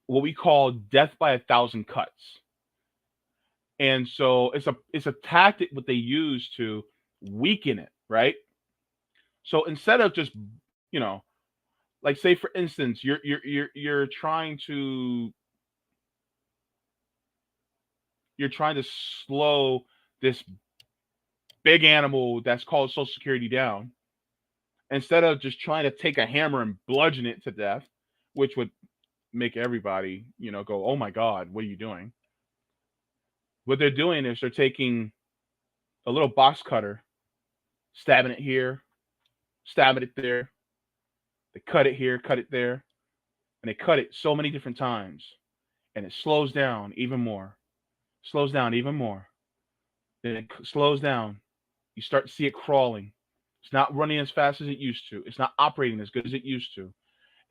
What we call death by 1,000 cuts. And so it's a tactic what they use to weaken it, right? So instead of just, you know, like say for instance, you're trying to slow this big animal that's called Social Security down, instead of just trying to take a hammer and bludgeon it to death, which would make everybody, go, "Oh my God, what are you doing?" What they're doing is they're taking a little box cutter, stabbing it here, stabbing it there. They cut it here, cut it there, and they cut it so many different times, and it slows down even more, slows down even more. Then it slows down. You start to see it crawling. It's not running as fast as it used to. It's not operating as good as it used to.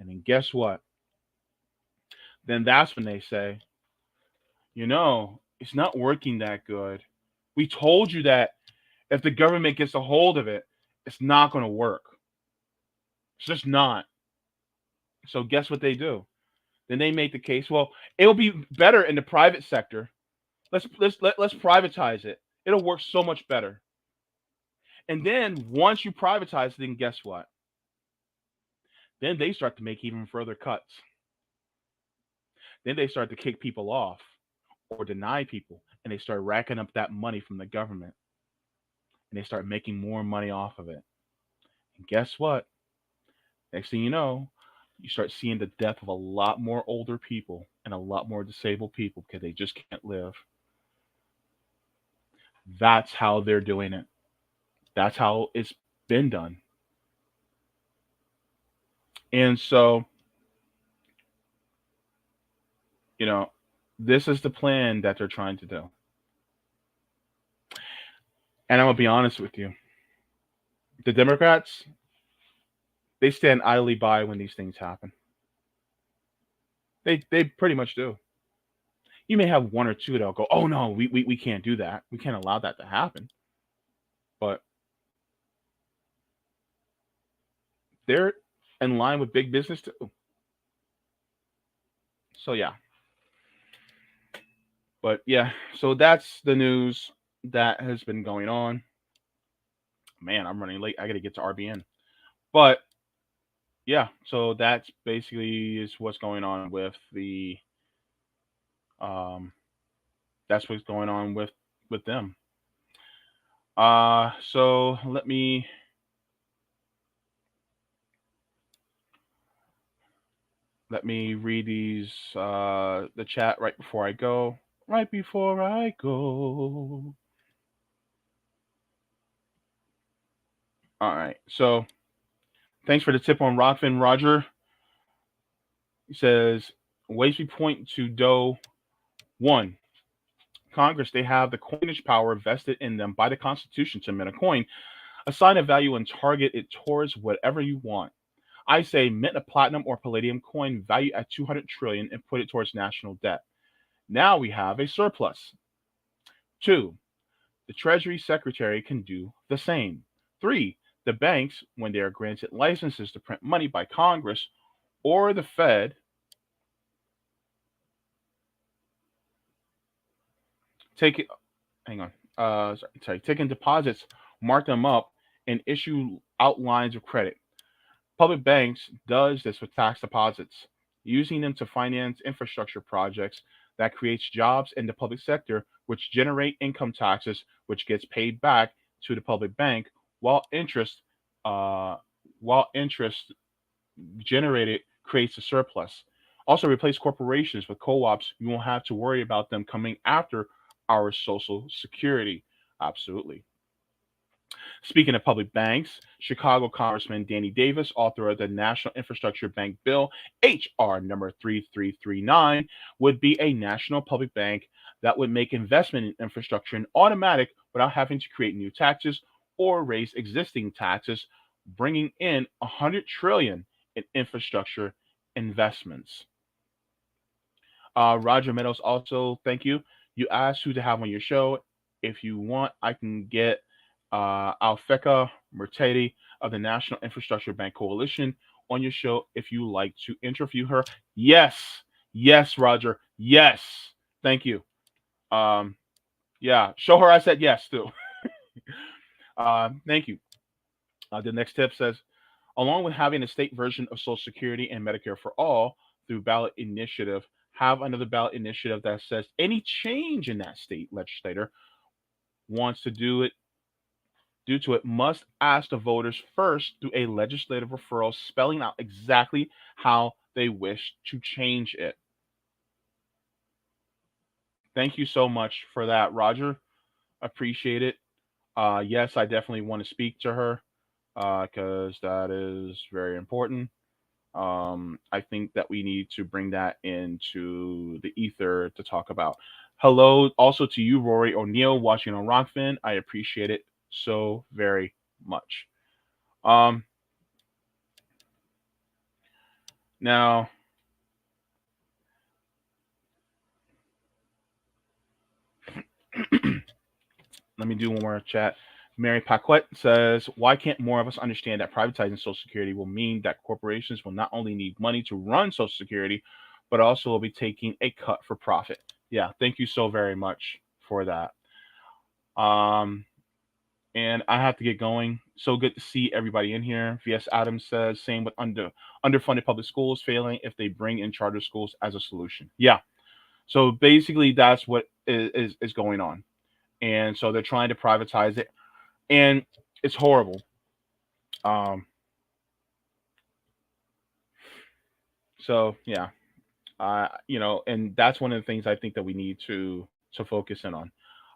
And then guess what? Then that's when they say, it's not working that good. We told you that if the government gets a hold of it, it's not going to work. It's just not. So guess what they do? Then they make the case, well, it'll be better in the private sector. Let's privatize it. It'll work so much better. And then once you privatize, then guess what? Then they start to make even further cuts. Then they start to kick people off or deny people, and they start racking up that money from the government, and they start making more money off of it. And guess what? Next thing you start seeing the death of a lot more older people and a lot more disabled people because they just can't live. That's how they're doing it. That's how it's been done. And so, this is the plan that they're trying to do. And I'm going to be honest with you. The Democrats, they stand idly by when these things happen. They pretty much do. You may have one or two that'll go, oh no, we can't do that. We can't allow that to happen. But they're in line with big business too. So yeah. But yeah, so that's the news that has been going on. Man, I'm running late. I got to get to RBN. But yeah, so that's basically is what's going on with the that's what's going on with them. So let me read these the chat right before I go. Right before I go. All right. So thanks for the tip on Rockfin, Roger. He says, ways we point to Doe. 1. Congress, they have the coinage power vested in them by the Constitution to mint a coin, assign a value, and target it towards whatever you want. I say mint a platinum or palladium coin valued at 200 trillion and put it towards national debt. Now we have a surplus. 2. The Treasury Secretary can do the same. 3. The banks, when they are granted licenses to print money by Congress or the Fed, take in deposits, mark them up, and issue outlines of credit. Public banks does this with tax deposits, using them to finance infrastructure projects that creates jobs in the public sector, which generate income taxes, which gets paid back to the public bank, while interest generated creates a surplus. Also, replace corporations with co-ops. You won't have to worry about them coming after our Social Security. Absolutely. Speaking of public banks, Chicago Congressman Danny Davis, author of the National Infrastructure Bank Bill, HR number 3339, would be a national public bank that would make investment in infrastructure an automatic without having to create new taxes or raise existing taxes, bringing in 100 trillion in infrastructure investments. Roger Meadows, also, thank you. You asked who to have on your show. If you want, I can get Alfeka Murtadi of the National Infrastructure Bank Coalition on your show if you like to interview her. Yes, Roger. Yes, thank you. Yeah, show her I said yes too. Thank you. The next tip says, along with having a state version of Social Security and Medicare for all through ballot initiative, have another ballot initiative that says any change in that state legislator wants to do to it must ask the voters first through a legislative referral, spelling out exactly how they wish to change it. Thank you so much for that, Roger. Appreciate it. Yes, I definitely want to speak to her because that is very important. I think that we need to bring that into the ether to talk about. Hello also to you, Rory O'Neill, watching on Rockfin. I appreciate it so very much. Um, now, let me do one more chat. Mary Paquette says, why can't more of us understand that privatizing Social Security will mean that corporations will not only need money to run Social Security, but also will be taking a cut for profit? Yeah, thank you so very much for that. Um, and I have to get going. So good to see everybody in here. VS Adams says, same with underfunded public schools failing if they bring in charter schools as a solution. Yeah. So basically, that's what is going on. And so they're trying to privatize it, and it's horrible. Um, so yeah, and that's one of the things I think that we need to focus in on.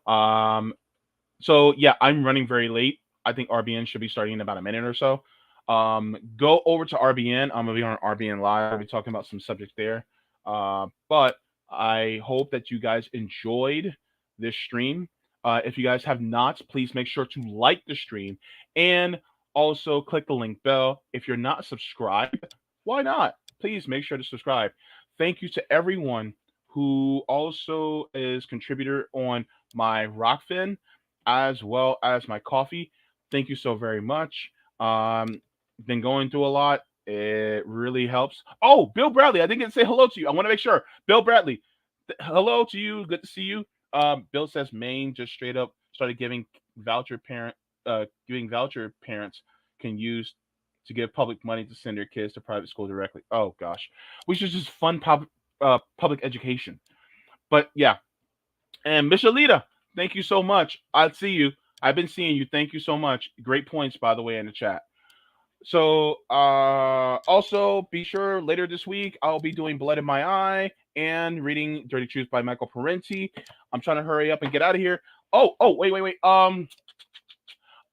Um, so yeah, I'm running very late. I think RBN should be starting in about a minute or so. Go over to RBN. I'm gonna be on RBN Live. I'll be talking about some subject there. But I hope that you guys enjoyed this stream. If you guys have not, please make sure to like the stream and also click the link bell. If you're not subscribed, why not? Please make sure to subscribe. Thank you to everyone who also is contributor on my Rockfin as well as my coffee. Thank you so very much. Been going through a lot. It really helps. Oh, Bill Bradley, I didn't get to say hello to you. I want to make sure. Bill Bradley, hello to you. Good to see you. Bill says Maine just straight up started giving voucher parents can use to give public money to send their kids to private school directly. Oh gosh, we should just fund public education. But yeah, and Miss Alita, thank you so much. I see you. I've been seeing you. Thank you so much. Great points, by the way, in the chat. So, also be sure later this week I'll be doing Blood in My Eye and reading Dirty Truth by Michael Parenti. I'm trying to hurry up and get out of here. Wait. I'm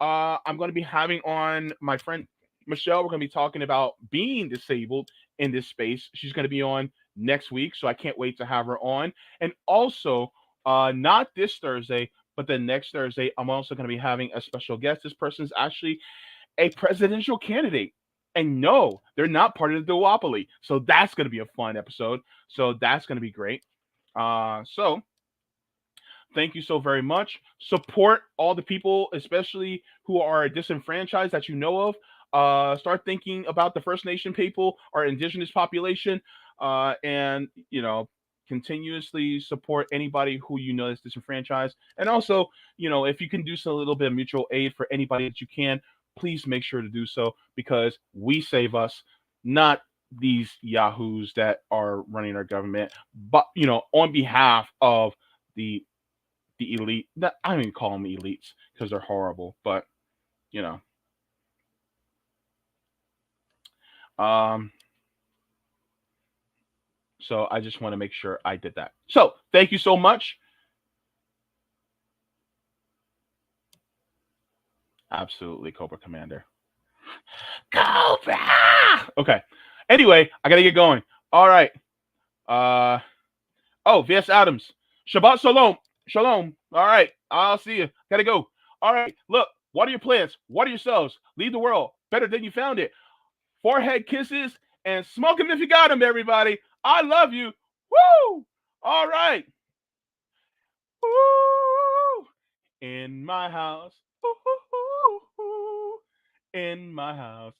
going to be having on my friend Michelle. We're going to be talking about being disabled in this space. She's going to be on next week, so I can't wait to have her on. And also, not this Thursday, but the next Thursday, I'm also going to be having a special guest. This person's actually a presidential candidate. And no, they're not part of the duopoly. So that's going to be a fun episode. So that's going to be great. So thank you so very much. Support all the people, especially who are disenfranchised that you know of. Start thinking about the First Nation people, our indigenous population, and continuously support anybody who you know is disenfranchised. And also, if you can do a little bit of mutual aid for anybody that you can, please make sure to do so because we save us, not these yahoos that are running our government, but on behalf of the elite. I don't even call them elites because they're horrible, but you know. Um, so I just want to make sure I did that. So thank you so much. Absolutely, Cobra Commander. Cobra. Okay. Anyway, I gotta get going. All right. VS Adams. Shabbat shalom. Shalom. All right. I'll see you. Gotta go. All right. Look, water your plants, water yourselves, leave the world better than you found it. Forehead kisses and smoke them if you got them, everybody. I love you. Woo! All right. Woo! In my house. Woo! In my house.